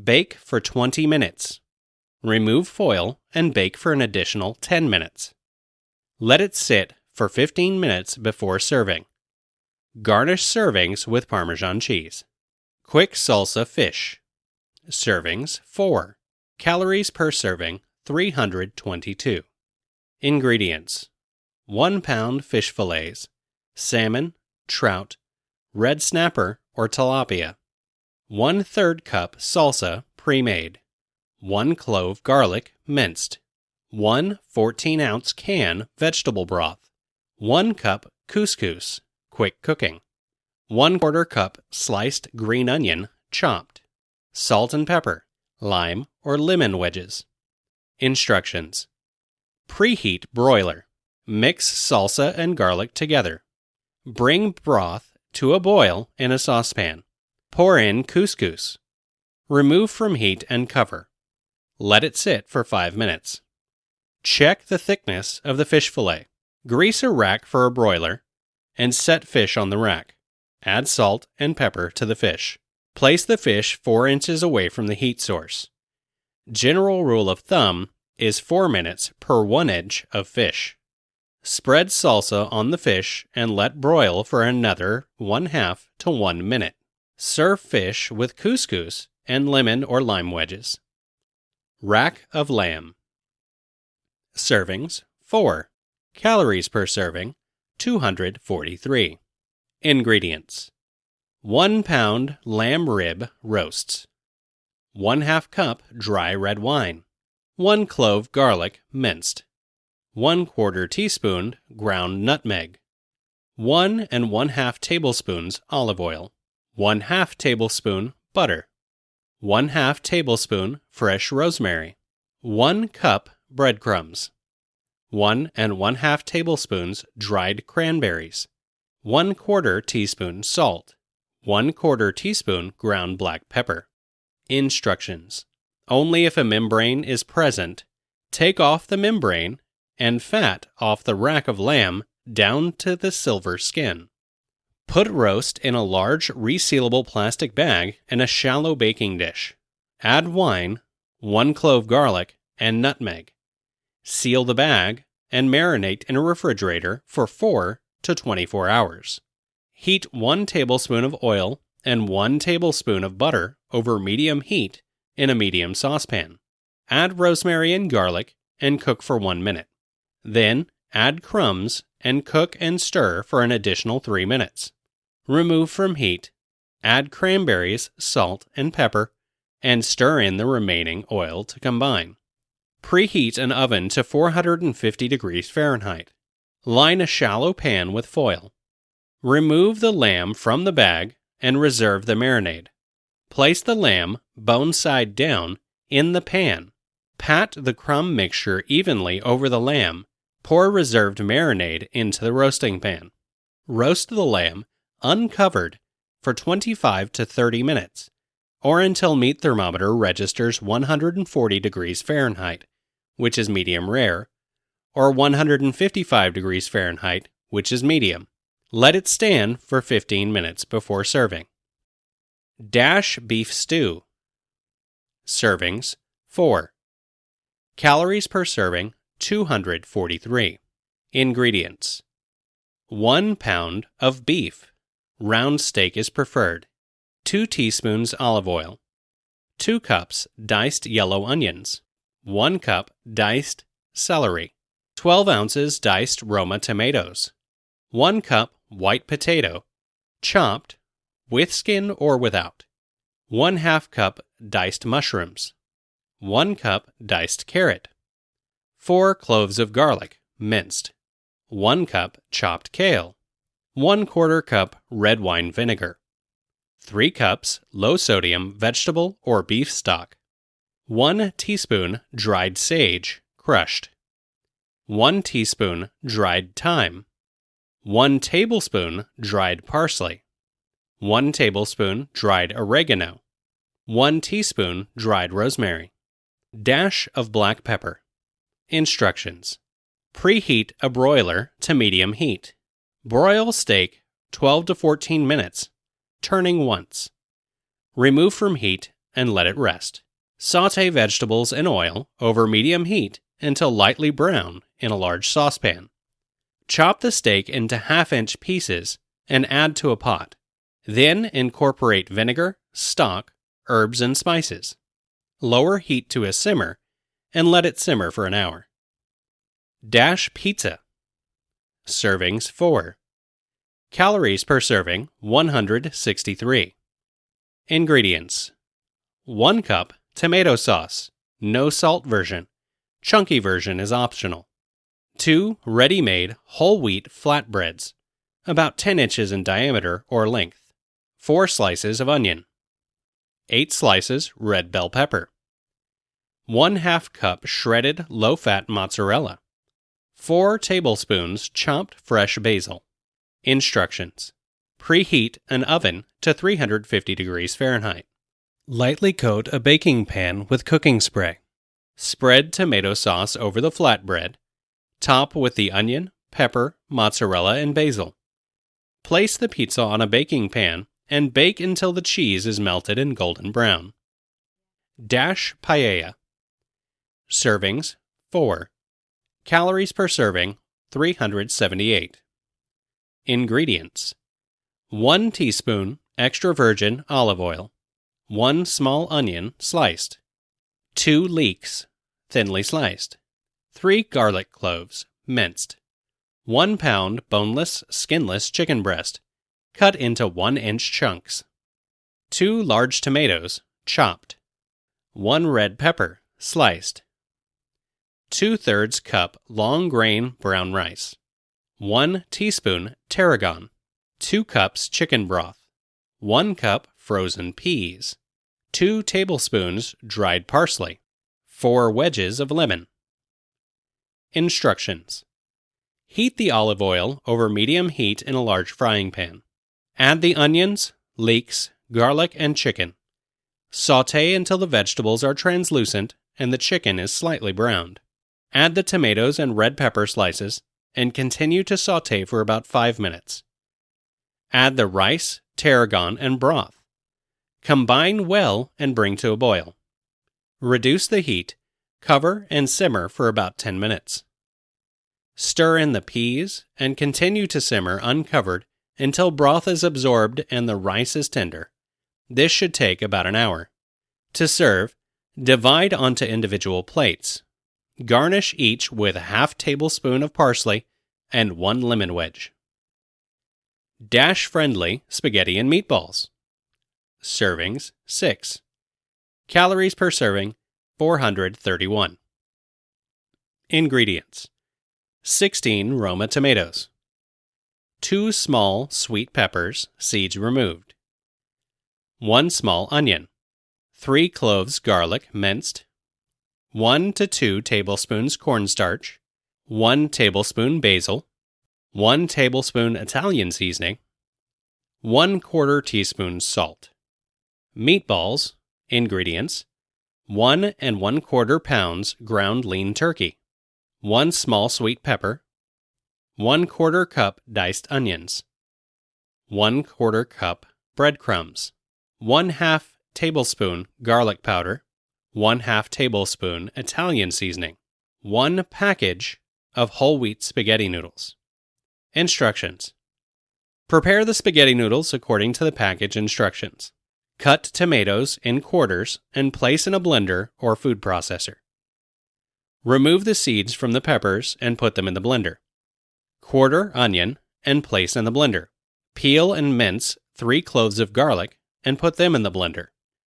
Bake for 20 minutes. Remove foil and bake for an additional 10 minutes. Let it sit for 15 minutes before serving. Garnish servings with Parmesan cheese. Quick salsa fish. Servings 4. Calories per serving 322. Ingredients: 1 pound fish fillets, salmon, trout, red snapper or tilapia. 1/3 cup salsa pre-made. 1 clove garlic minced. 1 14-ounce can vegetable broth. 1 cup couscous, quick cooking. 1/4 cup sliced green onion, chopped. Salt and pepper, lime or lemon wedges. Instructions: preheat broiler. Mix salsa and garlic together. Bring broth to a boil in a saucepan. Pour in couscous. Remove from heat and cover. Let it sit for 5 minutes. Check the thickness of the fish fillet. Grease a rack for a broiler and set fish on the rack. Add salt and pepper to the fish. Place the fish 4 inches away from the heat source. General rule of thumb is 4 minutes per 1 inch of fish. Spread salsa on the fish and let broil for another 1/2 to 1 minute. Serve fish with couscous and lemon or lime wedges. Rack of lamb. Servings 4. Calories per serving 243. Ingredients: 1 pound lamb rib roasts. 1/2 cup dry red wine. 1 clove garlic minced. 1/4 teaspoon ground nutmeg. 1 1/2 tablespoons olive oil. 1/2 tablespoon butter, 1/2 tablespoon fresh rosemary, 1 cup breadcrumbs, 1 1/2 tablespoons dried cranberries, 1/4 teaspoon salt, 1/4 teaspoon ground black pepper. Instructions: only if a membrane is present, take off the membrane and fat off the rack of lamb down to the silver skin. Put roast in a large resealable plastic bag in a shallow baking dish. Add wine, 1 clove garlic, and nutmeg. Seal the bag and marinate in a refrigerator for 4 to 24 hours. Heat 1 tablespoon of oil and 1 tablespoon of butter over medium heat in a medium saucepan. Add rosemary and garlic and cook for 1 minute. Then add crumbs and cook and stir for an additional 3 minutes. Remove from heat, add cranberries, salt, and pepper, and stir in the remaining oil to combine. Preheat an oven to 450 degrees Fahrenheit. Line a shallow pan with foil. Remove the lamb from the bag and reserve the marinade. Place the lamb, bone side down, in the pan. Pat the crumb mixture evenly over the lamb. Pour reserved marinade into the roasting pan. Roast the lamb, uncovered, for 25 to 30 minutes, or until meat thermometer registers 140 degrees Fahrenheit, which is medium rare, or 155 degrees Fahrenheit, which is medium. Let it stand for 15 minutes before serving. Dash beef stew. Servings 4. Calories per serving 243. Ingredients: 1 pound of beef. Round steak is preferred. 2 teaspoons olive oil. 2 cups diced yellow onions. 1 cup diced celery. 12 ounces diced Roma tomatoes. 1 cup white potato, chopped, with skin or without. 1/2 cup diced mushrooms. 1 cup diced carrot. 4 cloves of garlic, minced. 1 cup chopped kale. 1/4 cup red wine vinegar. 3 cups low-sodium vegetable or beef stock. 1 teaspoon dried sage, crushed. 1 teaspoon dried thyme. 1 tablespoon dried parsley. 1 tablespoon dried oregano. 1 teaspoon dried rosemary. Dash of black pepper. Instructions: preheat a broiler to medium heat. Broil steak 12 to 14 minutes, turning once. Remove from heat and let it rest. Sauté vegetables in oil over medium heat until lightly brown in a large saucepan. Chop the steak into half-inch pieces and add to a pot. Then incorporate vinegar, stock, herbs, and spices. Lower heat to a simmer and let it simmer for an hour. Dash pizza. Servings 4. Calories per serving 163. Ingredients: 1 cup tomato sauce, no salt version. Chunky version is optional. 2 ready-made whole wheat flatbreads, about 10 inches in diameter or length. 4 slices of onion. 8 slices red bell pepper. 1/2 cup shredded low-fat mozzarella. 4 tablespoons chopped fresh basil. Instructions: preheat an oven to 350 degrees Fahrenheit. Lightly coat a baking pan with cooking spray. Spread tomato sauce over the flatbread. Top with the onion, pepper, mozzarella, and basil. Place the pizza on a baking pan and bake until the cheese is melted and golden brown. Dash paella. Servings 4. Calories per serving 378. Ingredients: 1 teaspoon extra virgin olive oil. 1 small onion sliced. 2 leeks, thinly sliced. 3 garlic cloves, minced. 1 pound boneless, skinless chicken breast, cut into 1-inch chunks. 2 large tomatoes, chopped. 1 red pepper, sliced. 2/3 cup long grain brown rice. 1 teaspoon tarragon. 2 cups chicken broth. 1 cup frozen peas, 2 tablespoons dried parsley, 4 wedges of lemon. Instructions. Heat the olive oil over medium heat in a large frying pan. Add the onions, leeks, garlic, and chicken. Sauté until the vegetables are translucent and the chicken is slightly browned. Add the tomatoes and red pepper slices and continue to sauté for about 5 minutes. Add the rice, tarragon, and broth. Combine well and bring to a boil. Reduce the heat, cover, and simmer for about 10 minutes. Stir in the peas and continue to simmer uncovered until broth is absorbed and the rice is tender. This should take about an hour. To serve, divide onto individual plates. Garnish each with a half tablespoon of parsley and 1 lemon wedge. Dash-friendly spaghetti and meatballs. Servings 6. Calories per serving 431. Ingredients: 16 Roma tomatoes, 2 small sweet peppers, seeds removed, 1 small onion, 3 cloves garlic minced, 1 to 2 tablespoons cornstarch, 1 tablespoon basil, 1 tablespoon Italian seasoning, 1/4 teaspoon salt. Meatballs. Ingredients: 1 1/4 pounds ground lean turkey, 1 small sweet pepper, 1/4 cup diced onions, 1/4 cup breadcrumbs, 1/2 tablespoon garlic powder, 1/2 tablespoon Italian seasoning, 1 package of whole wheat spaghetti noodles. Instructions. Prepare the spaghetti noodles according to the package instructions. Cut tomatoes in quarters and place in a blender or food processor. Remove the seeds from the peppers and put them in the blender. Quarter onion and place in the blender. Peel and mince 3 cloves of garlic and put them in the blender.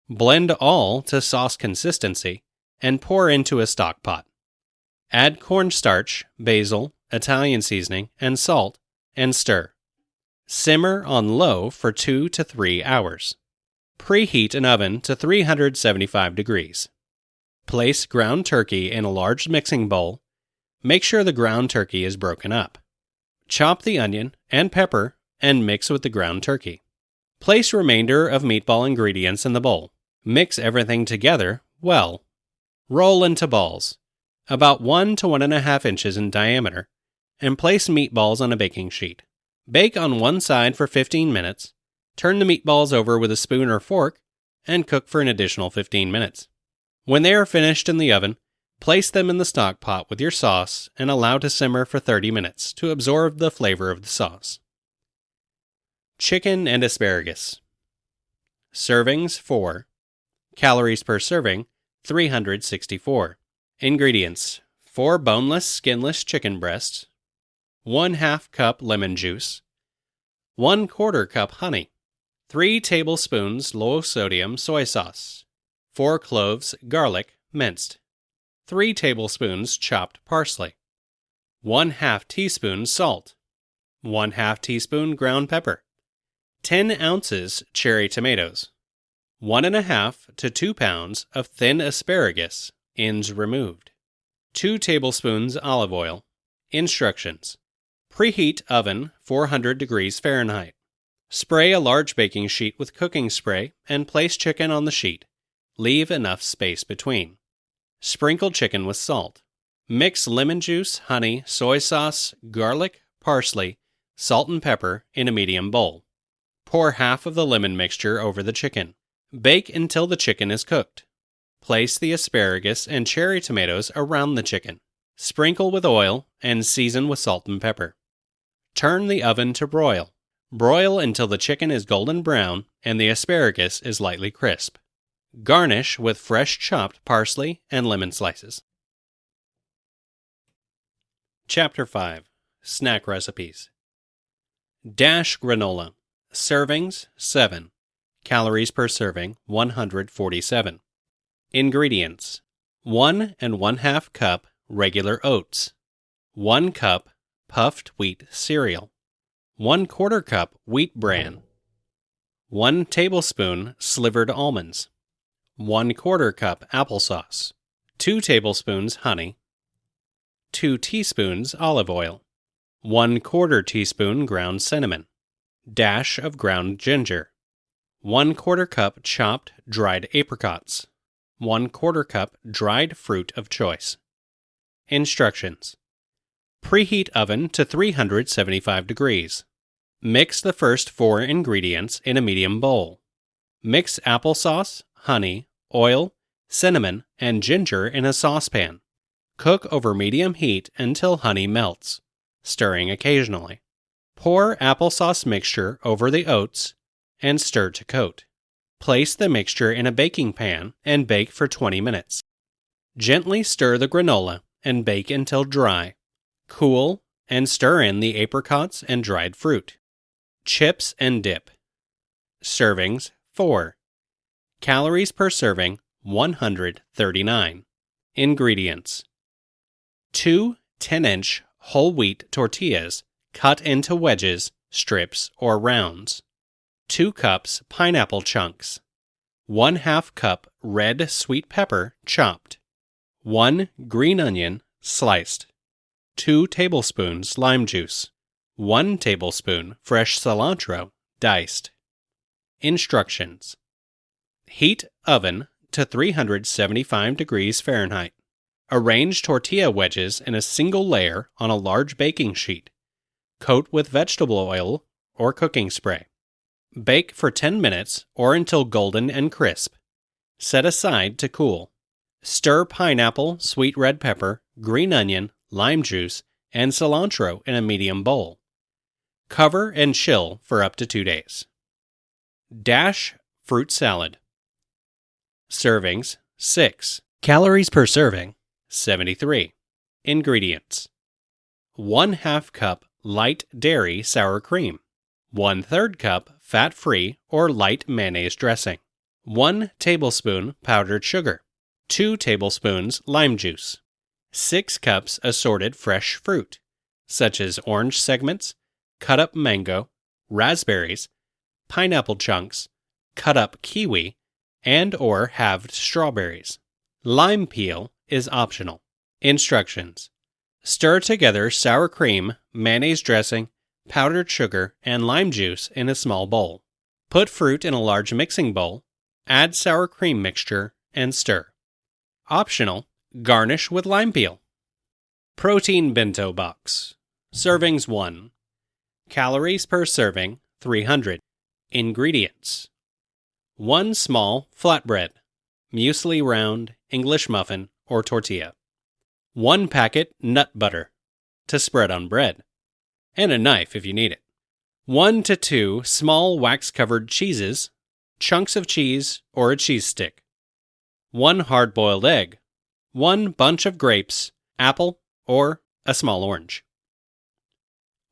Blend all to sauce consistency and pour into a stock pot. Add cornstarch, basil, Italian seasoning, and salt, and stir. Simmer on low for 2 to 3 hours. Preheat an oven to 375 degrees. Place ground turkey in a large mixing bowl. Make sure the ground turkey is broken up. Chop the onion and pepper and mix with the ground turkey. Place remainder of meatball ingredients in the bowl. Mix everything together well. Roll into balls, about 1 to 1.5 inches in diameter, and place meatballs on a baking sheet. Bake on one side for 15 minutes, turn the meatballs over with a spoon or fork, and cook for an additional 15 minutes. When they are finished in the oven, place them in the stock pot with your sauce and allow to simmer for 30 minutes to absorb the flavor of the sauce. Chicken and asparagus. Servings 4. Calories per serving 364. Ingredients: 4 boneless, skinless chicken breasts, 1/2 cup lemon juice, 1/4 cup honey, 3 tablespoons low-sodium soy sauce, 4 cloves garlic minced, 3 tablespoons chopped parsley, 1/2 teaspoon salt, 1/2 teaspoon ground pepper, 10 ounces cherry tomatoes, 1.5 to 2 pounds of thin asparagus, ends removed, 2 tablespoons olive oil. Instructions. Preheat oven 400 degrees Fahrenheit. Spray a large baking sheet with cooking spray and place chicken on the sheet. Leave enough space between. Sprinkle chicken with salt. Mix lemon juice, honey, soy sauce, garlic, parsley, salt and pepper in a medium bowl. Pour half of the lemon mixture over the chicken. Bake until the chicken is cooked. Place the asparagus and cherry tomatoes around the chicken. Sprinkle with oil and season with salt and pepper. Turn the oven to broil. Broil until the chicken is golden brown and the asparagus is lightly crisp. Garnish with fresh chopped parsley and lemon slices. Chapter 5. Snack Recipes. Dash granola. Servings 7. Calories per serving 147. Ingredients: 1 1/2 cup regular oats, 1 cup puffed wheat cereal, 1/4 cup wheat bran, 1 tablespoon slivered almonds, 1/4 cup applesauce, 2 tablespoons honey, 2 teaspoons olive oil, 1/4 teaspoon ground cinnamon, dash of ground ginger, 1/4 cup chopped dried apricots, 1/4 cup dried fruit of choice. Instructions. Preheat oven to 375 degrees. Mix the first 4 ingredients in a medium bowl. Mix applesauce, honey, oil, cinnamon, and ginger in a saucepan. Cook over medium heat until honey melts, stirring occasionally. Pour applesauce mixture over the oats and stir to coat. Place the mixture in a baking pan and bake for 20 minutes. Gently stir the granola and bake until dry. Cool and stir in the apricots and dried fruit. Chips and dip. Servings 4. Calories per serving 139. Ingredients. 2 10-inch whole wheat tortillas cut into wedges, strips, or rounds. 2 cups pineapple chunks. 1/2 cup red sweet pepper chopped. 1 green onion sliced. 2 tablespoons lime juice. 1 tablespoon fresh cilantro diced. Instructions. Heat oven to 375 degrees Fahrenheit. Arrange tortilla wedges in a single layer on a large baking sheet. Coat with vegetable oil or cooking spray. Bake for 10 minutes or until golden and crisp. Set aside to cool. Stir pineapple, sweet red pepper, green onion, lime juice, and cilantro in a medium bowl. Cover and chill for up to 2 days. Dash fruit salad. Servings 6. Calories per serving 73. Ingredients. 1/2 cup light dairy sour cream. 1/3 cup fat-free or light mayonnaise dressing. 1 tablespoon powdered sugar. 2 tablespoons lime juice. 6 cups assorted fresh fruit, such as orange segments, cut up mango, raspberries, pineapple chunks, cut up kiwi, and or halved strawberries. Lime peel is optional. Instructions. Stir together sour cream, mayonnaise dressing, powdered sugar, and lime juice in a small bowl. Put fruit in a large mixing bowl, add sour cream mixture, and stir. Optional, garnish with lime peel. Protein bento box. Servings 1. Calories per serving 300. Ingredients. 1 small flatbread, muesli round, English muffin, or tortilla. 1 packet nut butter to spread on bread, and a knife if you need it. 1 to 2 small wax-covered cheeses, chunks of cheese, or a cheese stick. 1 hard-boiled egg. 1 bunch of grapes, apple, or a small orange.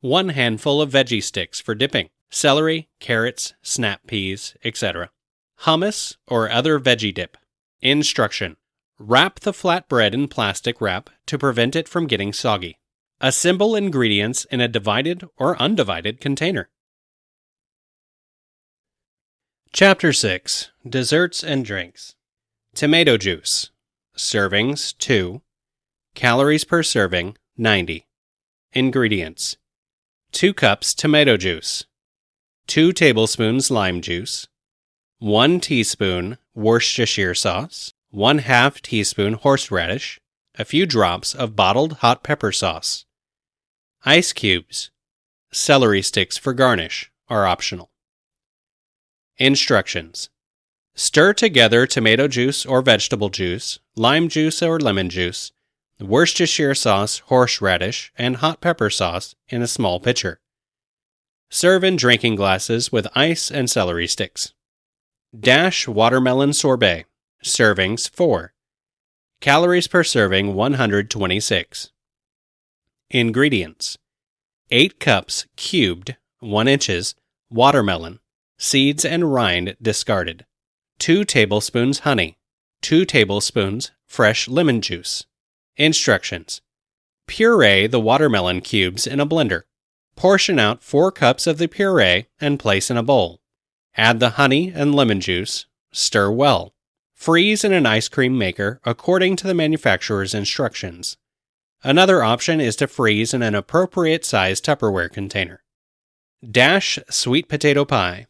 1 handful of veggie sticks for dipping, celery, carrots, snap peas, etc. Hummus or other veggie dip. Instruction. Wrap the flatbread in plastic wrap to prevent it from getting soggy. Assemble ingredients in a divided or undivided container. Chapter 6. Desserts and Drinks. Tomato juice. Servings 2. Calories per serving 90. Ingredients. 2 cups tomato juice. 2 tablespoons lime juice. 1 teaspoon Worcestershire sauce. 1/2 teaspoon horseradish. A few drops of bottled hot pepper sauce. Ice cubes. Celery sticks for garnish are optional. Instructions. Stir together tomato juice or vegetable juice, lime juice or lemon juice, Worcestershire sauce, horseradish, and hot pepper sauce in a small pitcher. Serve in drinking glasses with ice and celery sticks. Dash watermelon sorbet. Servings 4. Calories per serving 126. Ingredients. 8 cups cubed, 1 inches, watermelon, seeds and rind discarded. 2 tablespoons honey. 2 tablespoons fresh lemon juice. Instructions. Puree the watermelon cubes in a blender. Portion out 4 cups of the puree and place in a bowl. Add the honey and lemon juice. Stir well. Freeze in an ice cream maker according to the manufacturer's instructions. Another option is to freeze in an appropriate size Tupperware container. Dash sweet potato pie.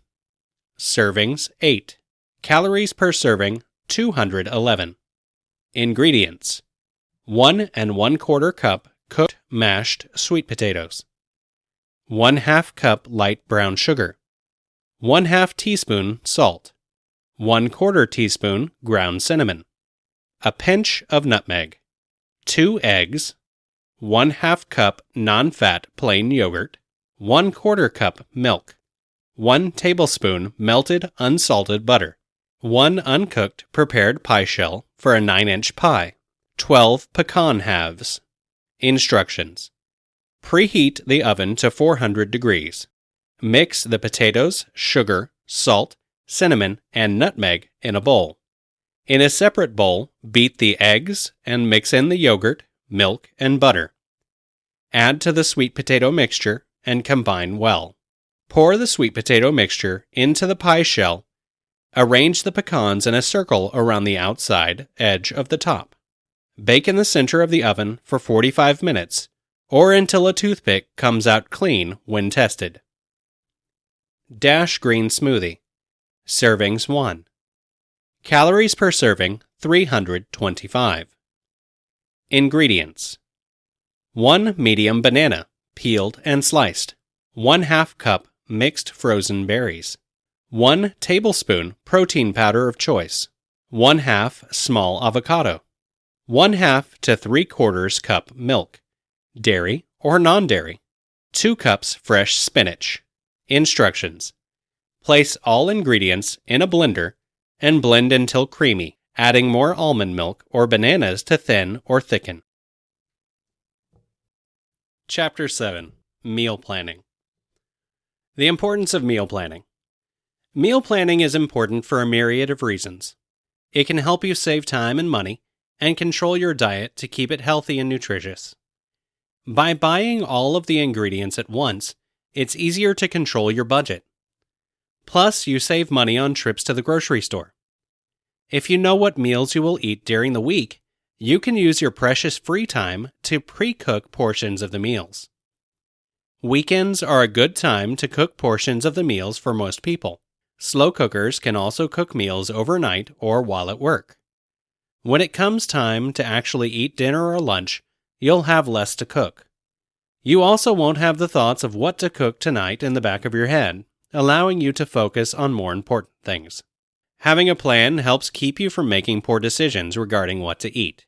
Servings 8. Calories per serving 211. Ingredients: 1 1/4 cup cooked mashed sweet potatoes, 1/2 cup light brown sugar, 1/2 teaspoon salt, 1/4 teaspoon ground cinnamon, a pinch of nutmeg, 2 eggs, 1/2 cup non-fat plain yogurt, 1/4 cup milk, 1 tablespoon melted unsalted butter, 1 uncooked prepared pie shell for a 9-inch pie, 12 pecan halves. Instructions: preheat the oven to 400 degrees. Mix the potatoes, sugar, salt, cinnamon, and nutmeg in a bowl. In a separate bowl, beat the eggs and mix in the yogurt, milk, and butter. Add to the sweet potato mixture and combine well. Pour the sweet potato mixture into the pie shell. Arrange the pecans in a circle around the outside edge of the top. Bake in the center of the oven for 45 minutes, or until a toothpick comes out clean when tested. Dash green smoothie. Servings 1. Calories per serving 325. Ingredients: 1 medium banana, peeled and sliced, 1/2 cup mixed frozen berries, 1 tablespoon protein powder of choice, 1/2 small avocado, 1/2 to 3/4 cup milk, dairy or non-dairy, 2 cups fresh spinach. Instructions: place all ingredients in a blender and blend until creamy, adding more almond milk or bananas to thin or thicken. Chapter 7. Meal Planning. The importance of meal planning. Meal planning is important for a myriad of reasons. It can help you save time and money and control your diet to keep it healthy and nutritious. By buying all of the ingredients at once, it's easier to control your budget. Plus, you save money on trips to the grocery store. If you know what meals you will eat during the week, you can use your precious free time to pre-cook portions of the meals. Weekends are a good time to cook portions of the meals for most people. Slow cookers can also cook meals overnight or while at work. When it comes time to actually eat dinner or lunch, you'll have less to cook. You also won't have the thoughts of what to cook tonight in the back of your head, allowing you to focus on more important things. Having a plan helps keep you from making poor decisions regarding what to eat.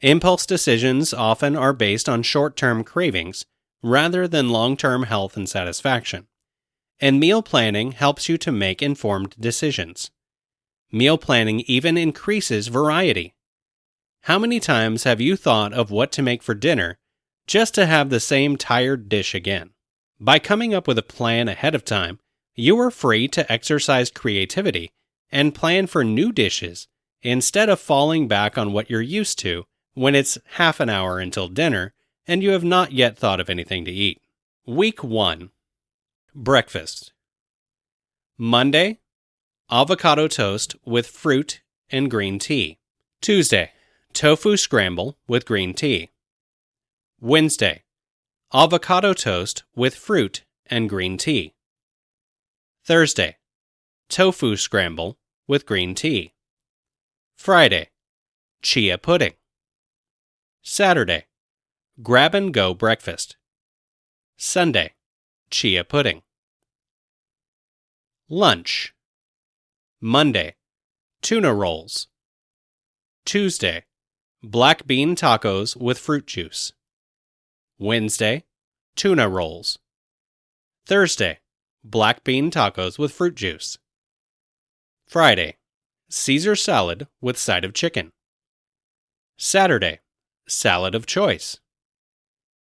Impulse decisions often are based on short-term cravings rather than long-term health and satisfaction. And meal planning helps you to make informed decisions. Meal planning even increases variety. How many times have you thought of what to make for dinner just to have the same tired dish again? By coming up with a plan ahead of time, you are free to exercise creativity and plan for new dishes instead of falling back on what you're used to when it's half an hour until dinner and you have not yet thought of anything to eat. Week 1. Breakfast. Monday, avocado toast with fruit and green tea. Tuesday, tofu scramble with green tea. Wednesday, avocado toast with fruit and green tea. Thursday, tofu scramble with green tea. Friday, chia pudding. Saturday, grab-and-go breakfast. Sunday, chia pudding. Lunch. Monday, tuna rolls. Tuesday, black bean tacos with fruit juice. Wednesday, tuna rolls. Thursday, black bean tacos with fruit juice. Friday, Caesar salad with side of chicken. Saturday, salad of choice.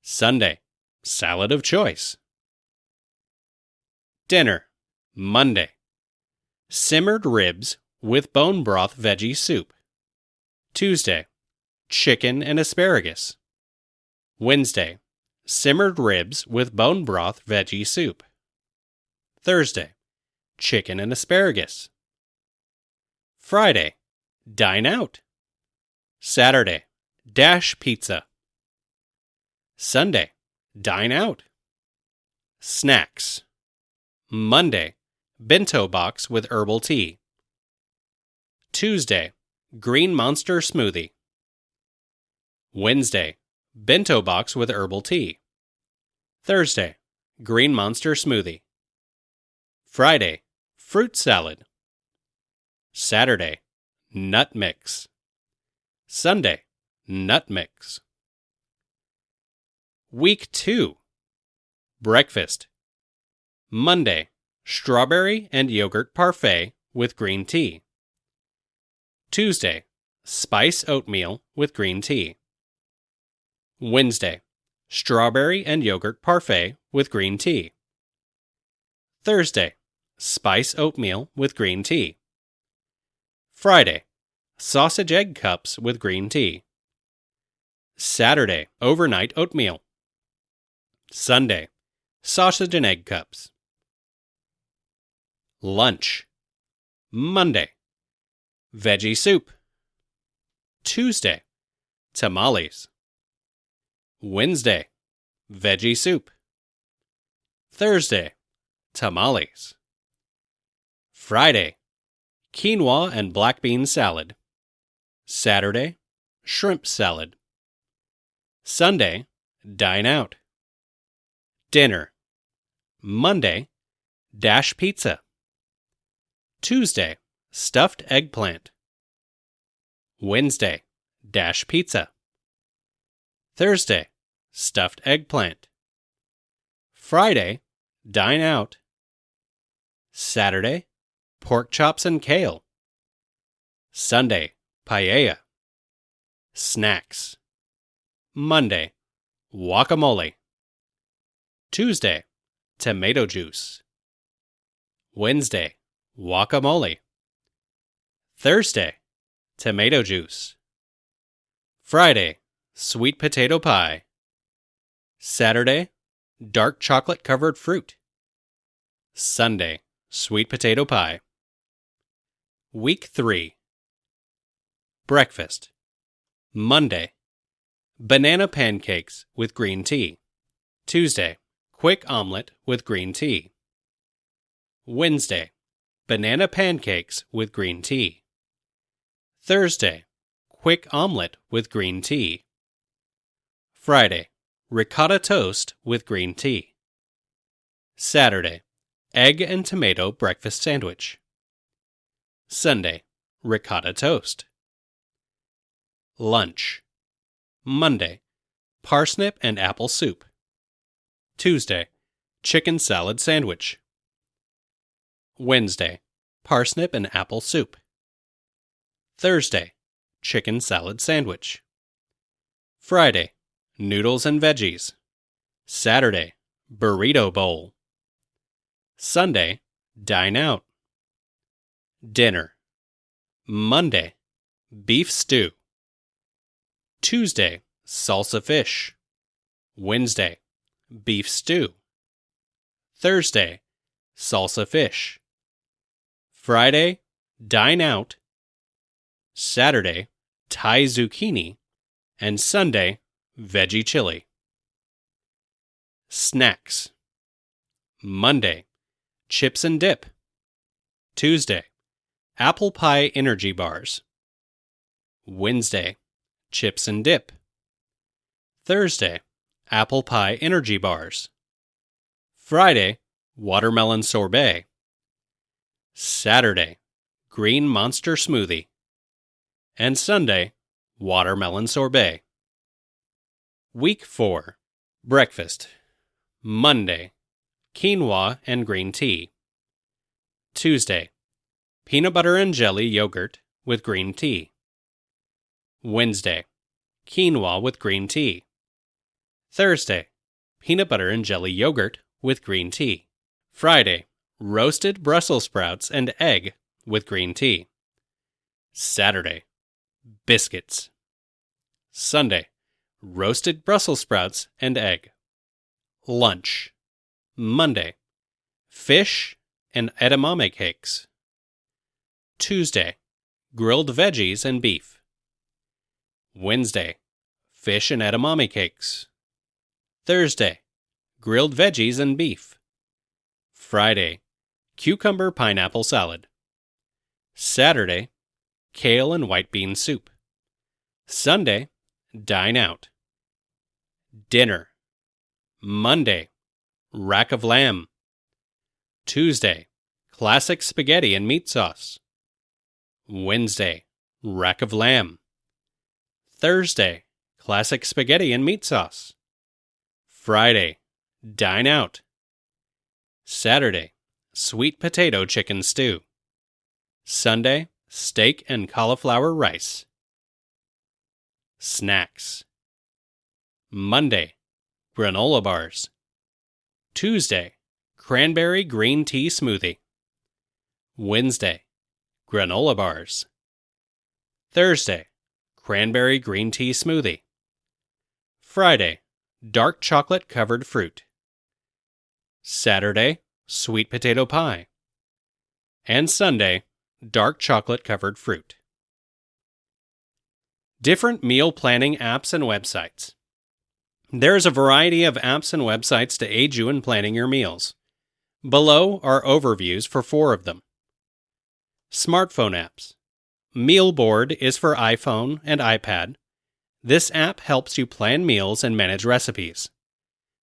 Sunday, salad of choice. Dinner. Monday, simmered ribs with bone broth veggie soup. Tuesday, chicken and asparagus. Wednesday, simmered ribs with bone broth veggie soup. Thursday, chicken and asparagus. Friday, dine out. Saturday, dash pizza. Sunday, dine out. Snacks. Monday, bento box with herbal tea. Tuesday, green monster smoothie. Wednesday, bento box with herbal tea. Thursday, green monster smoothie. Friday, fruit salad. Saturday, nut mix. Sunday, nut mix. Week 2. Breakfast. Monday, strawberry and yogurt parfait with green tea. Tuesday, spice oatmeal with green tea. Wednesday, strawberry and yogurt parfait with green tea. Thursday, spice oatmeal with green tea. Friday, sausage egg cups with green tea. Saturday, overnight oatmeal. Sunday, sausage and egg cups. Lunch. Monday, veggie soup. Tuesday, tamales. Wednesday, veggie soup. Thursday, tamales. Friday, quinoa and black bean salad. Saturday, shrimp salad. Sunday, dine out. Dinner. Monday, dash pizza. Tuesday, stuffed eggplant. Wednesday, dash pizza. Thursday, stuffed eggplant. Friday, dine out. Saturday, pork chops and kale. Sunday, paella. Snacks. Monday, guacamole. Tuesday, tomato juice. Wednesday, guacamole. Thursday, tomato juice. Friday, sweet potato pie. Saturday, dark chocolate covered fruit. Sunday, sweet potato pie. Week 3. Breakfast. Monday, banana pancakes with green tea. Tuesday, quick omelet with green tea. Wednesday, banana pancakes with green tea. Thursday, quick omelet with green tea. Friday, ricotta toast with green tea. Saturday, egg and tomato breakfast sandwich. Sunday, ricotta toast. Lunch. Monday, parsnip and apple soup. Tuesday, chicken salad sandwich. Wednesday, parsnip and apple soup. Thursday, chicken salad sandwich. Friday, noodles and veggies. Saturday, burrito bowl. Sunday, dine out. Dinner. Monday, beef stew. Tuesday, salsa fish. Wednesday, beef stew. Thursday, salsa fish. Friday, dine out. Saturday, Thai zucchini. And Sunday, veggie chili. Snacks. Monday, chips and dip. Tuesday, apple pie energy bars. Wednesday, chips and dip. Thursday, apple pie energy bars. Friday, watermelon sorbet. Saturday, green monster smoothie. And Sunday, watermelon sorbet. Week 4. Breakfast. Monday, quinoa and green tea. Tuesday, peanut butter and jelly yogurt with green tea. Wednesday, quinoa with green tea. Thursday, peanut butter and jelly yogurt with green tea. Friday, roasted Brussels sprouts and egg with green tea. Saturday, biscuits. Sunday, roasted Brussels sprouts and egg. Lunch. Monday, fish, and edamame cakes. Tuesday, grilled veggies and beef. Wednesday, fish and edamame cakes. Thursday, grilled veggies and beef. Friday, cucumber pineapple salad. Saturday, kale and white bean soup. Sunday, dine out. Dinner. Monday, rack of lamb. Tuesday, classic spaghetti and meat sauce. Wednesday, rack of lamb. Thursday, classic spaghetti and meat sauce. Friday, dine out. Saturday, sweet potato chicken stew. Sunday, steak and cauliflower rice. Snacks. Monday, granola bars. Tuesday, cranberry green tea smoothie. Wednesday, granola bars. Thursday, cranberry green tea smoothie. Friday, dark chocolate covered fruit. Saturday, sweet potato pie. And Sunday, dark chocolate covered fruit. Different meal planning apps and websites. There is a variety of apps and websites to aid you in planning your meals. Below are overviews for 4 of them. Smartphone apps. Mealboard is for iPhone and iPad. This app helps you plan meals and manage recipes.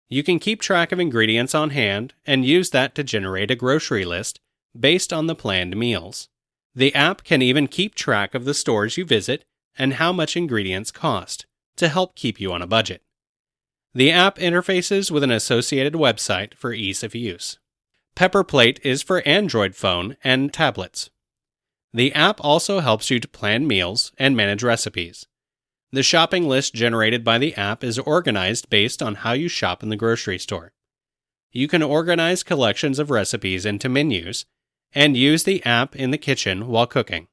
You can keep track of ingredients on hand and use that to generate a grocery list based on the planned meals. The app can even keep track of the stores you visit and how much ingredients cost to help keep you on a budget. The app interfaces with an associated website for ease of use. Pepperplate is for Android phone and tablets. The app also helps you to plan meals and manage recipes. The shopping list generated by the app is organized based on how you shop in the grocery store. You can organize collections of recipes into menus and use the app in the kitchen while cooking,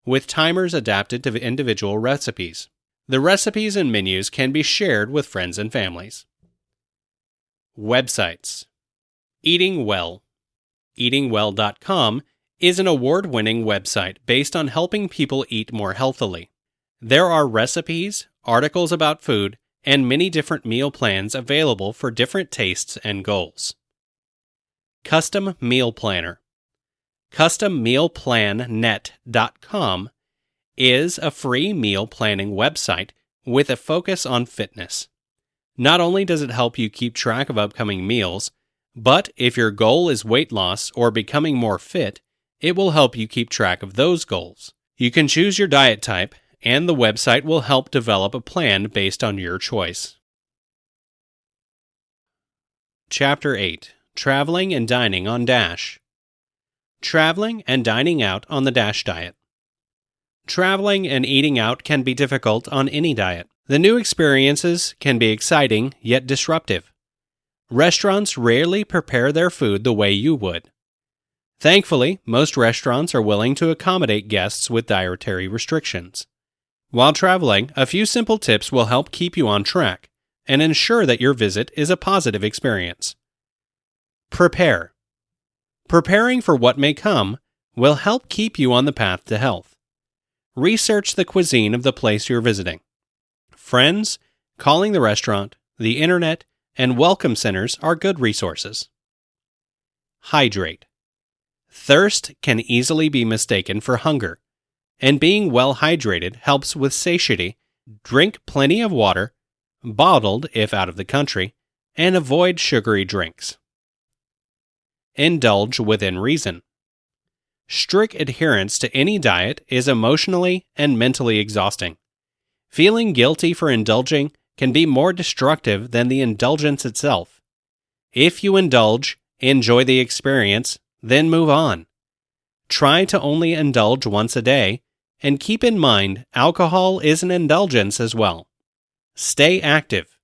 with timers adapted to individual recipes. The recipes and menus can be shared with friends and families. Websites. Eating Well. EatingWell.com is an award-winning website based on helping people eat more healthily. There are recipes, articles about food, and many different meal plans available for different tastes and goals. Custom Meal Planner. CustomMealPlanNet.com is a free meal planning website with a focus on fitness. Not only does it help you keep track of upcoming meals, but if your goal is weight loss or becoming more fit, it will help you keep track of those goals. You can choose your diet type, and the website will help develop a plan based on your choice. Chapter 8. Traveling and Dining on Dash. Traveling and dining out on the Dash diet. Traveling and eating out can be difficult on any diet. The new experiences can be exciting yet disruptive. Restaurants rarely prepare their food the way you would. Thankfully, most restaurants are willing to accommodate guests with dietary restrictions. While traveling, a few simple tips will help keep you on track and ensure that your visit is a positive experience. Prepare. Preparing for what may come will help keep you on the path to health. Research the cuisine of the place you're visiting. Friends, calling the restaurant, the internet, and welcome centers are good resources. Hydrate. Thirst can easily be mistaken for hunger, and being well hydrated helps with satiety. Drink plenty of water, bottled if out of the country, and avoid sugary drinks. Indulge within reason. Strict adherence to any diet is emotionally and mentally exhausting. Feeling guilty for indulging can be more destructive than the indulgence itself. If you indulge, enjoy the experience, then move on. Try to only indulge once a day, and keep in mind alcohol is an indulgence as well. Stay active.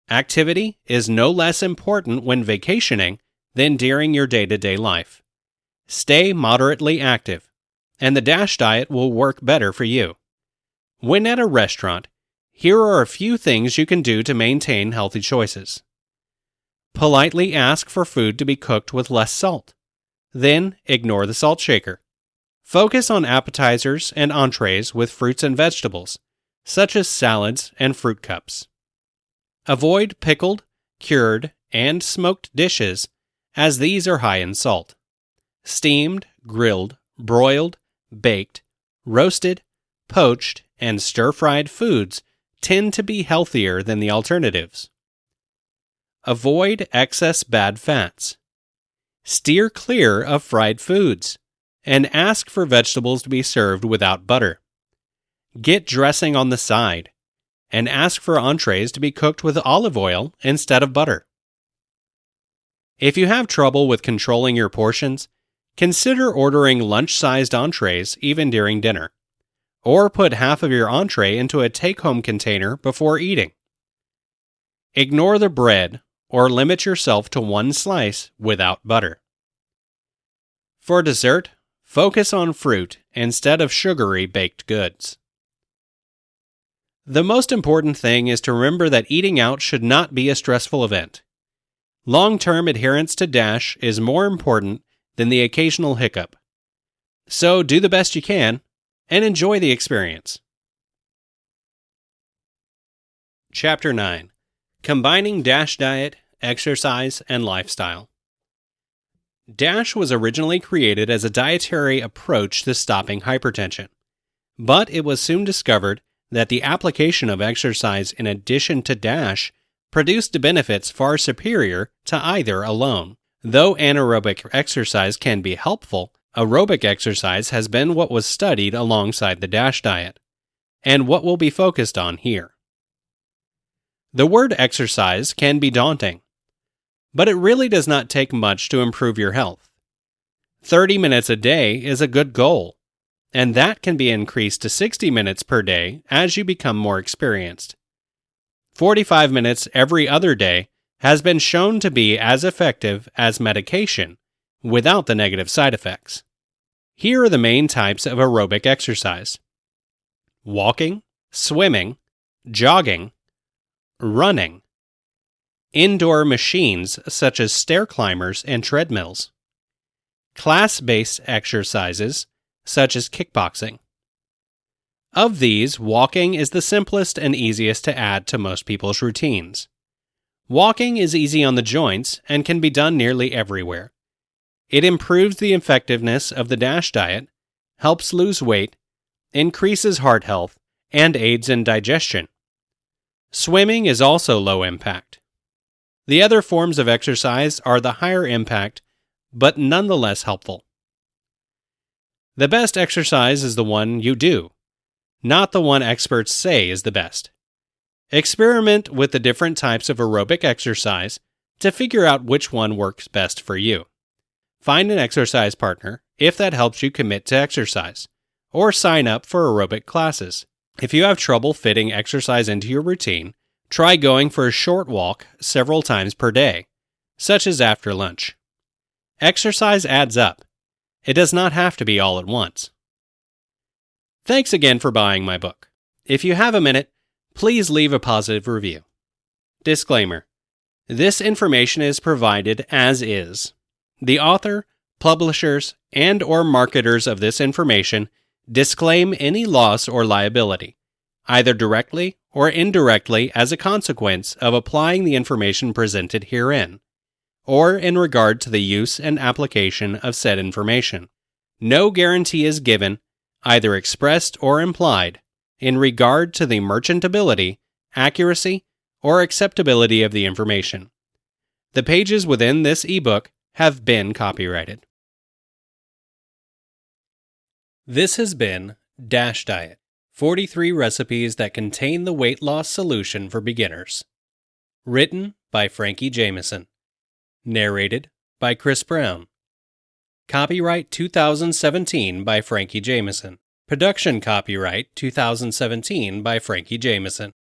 Activity is no less important when vacationing than during your day-to-day life. Stay moderately active, and the Dash diet will work better for you. When at a restaurant, here are a few things you can do to maintain healthy choices. Politely ask for food to be cooked with less salt. Then ignore the salt shaker. Focus on appetizers and entrees with fruits and vegetables, such as salads and fruit cups. Avoid pickled, cured, and smoked dishes, as these are high in salt. Steamed, grilled, broiled, baked, roasted, poached, and stir-fried foods tend to be healthier than the alternatives. Avoid excess bad fats. Steer clear of fried foods, and ask for vegetables to be served without butter. Get dressing on the side, and ask for entrees to be cooked with olive oil instead of butter. If you have trouble with controlling your portions, consider ordering lunch-sized entrees even during dinner, or put half of your entree into a take-home container before eating. Ignore the bread or limit yourself to one slice without butter. For dessert, focus on fruit instead of sugary baked goods. The most important thing is to remember that eating out should not be a stressful event. Long-term adherence to DASH is more important than the occasional hiccup. So do the best you can and enjoy the experience. Chapter 9. Combining DASH diet, exercise, and lifestyle. DASH was originally created as a dietary approach to stopping hypertension, but it was soon discovered that the application of exercise in addition to DASH produced benefits far superior to either alone. Though anaerobic exercise can be helpful, aerobic exercise has been what was studied alongside the DASH diet, and what will be focused on here. The word exercise can be daunting, but it really does not take much to improve your health. 30 minutes a day is a good goal, and that can be increased to 60 minutes per day as you become more experienced. 45 minutes every other day has been shown to be as effective as medication without the negative side effects. Here are the main types of aerobic exercise: walking, swimming, jogging, running, indoor machines such as stair climbers and treadmills, class-based exercises such as kickboxing. Of these, walking is the simplest and easiest to add to most people's routines. Walking is easy on the joints and can be done nearly everywhere. It improves the effectiveness of the DASH diet, helps lose weight, increases heart health, and aids in digestion. Swimming is also low impact. The other forms of exercise are the higher impact, but nonetheless helpful. The best exercise is the one you do, not the one experts say is the best. Experiment with the different types of aerobic exercise to figure out which one works best for you. Find an exercise partner if that helps you commit to exercise, or sign up for aerobic classes. If you have trouble fitting exercise into your routine, try going for a short walk several times per day, such as after lunch. Exercise adds up. It does not have to be all at once. Thanks again for buying my book. If you have a minute, please leave a positive review. Disclaimer: this information is provided as is. The author, publishers, and/or marketers of this information disclaim any loss or liability, either directly or indirectly as a consequence of applying the information presented herein, or in regard to the use and application of said information. No guarantee is given, either expressed or implied, in regard to the merchantability, accuracy, or acceptability of the information. The pages within this ebook have been copyrighted. This has been DASH Diet, 43 recipes that contain the weight loss solution for beginners. Written by Frankie Jameson. Narrated by Chris Brown. Copyright 2017 by Frankie Jameson. Production copyright 2017 by Frankie Jameson.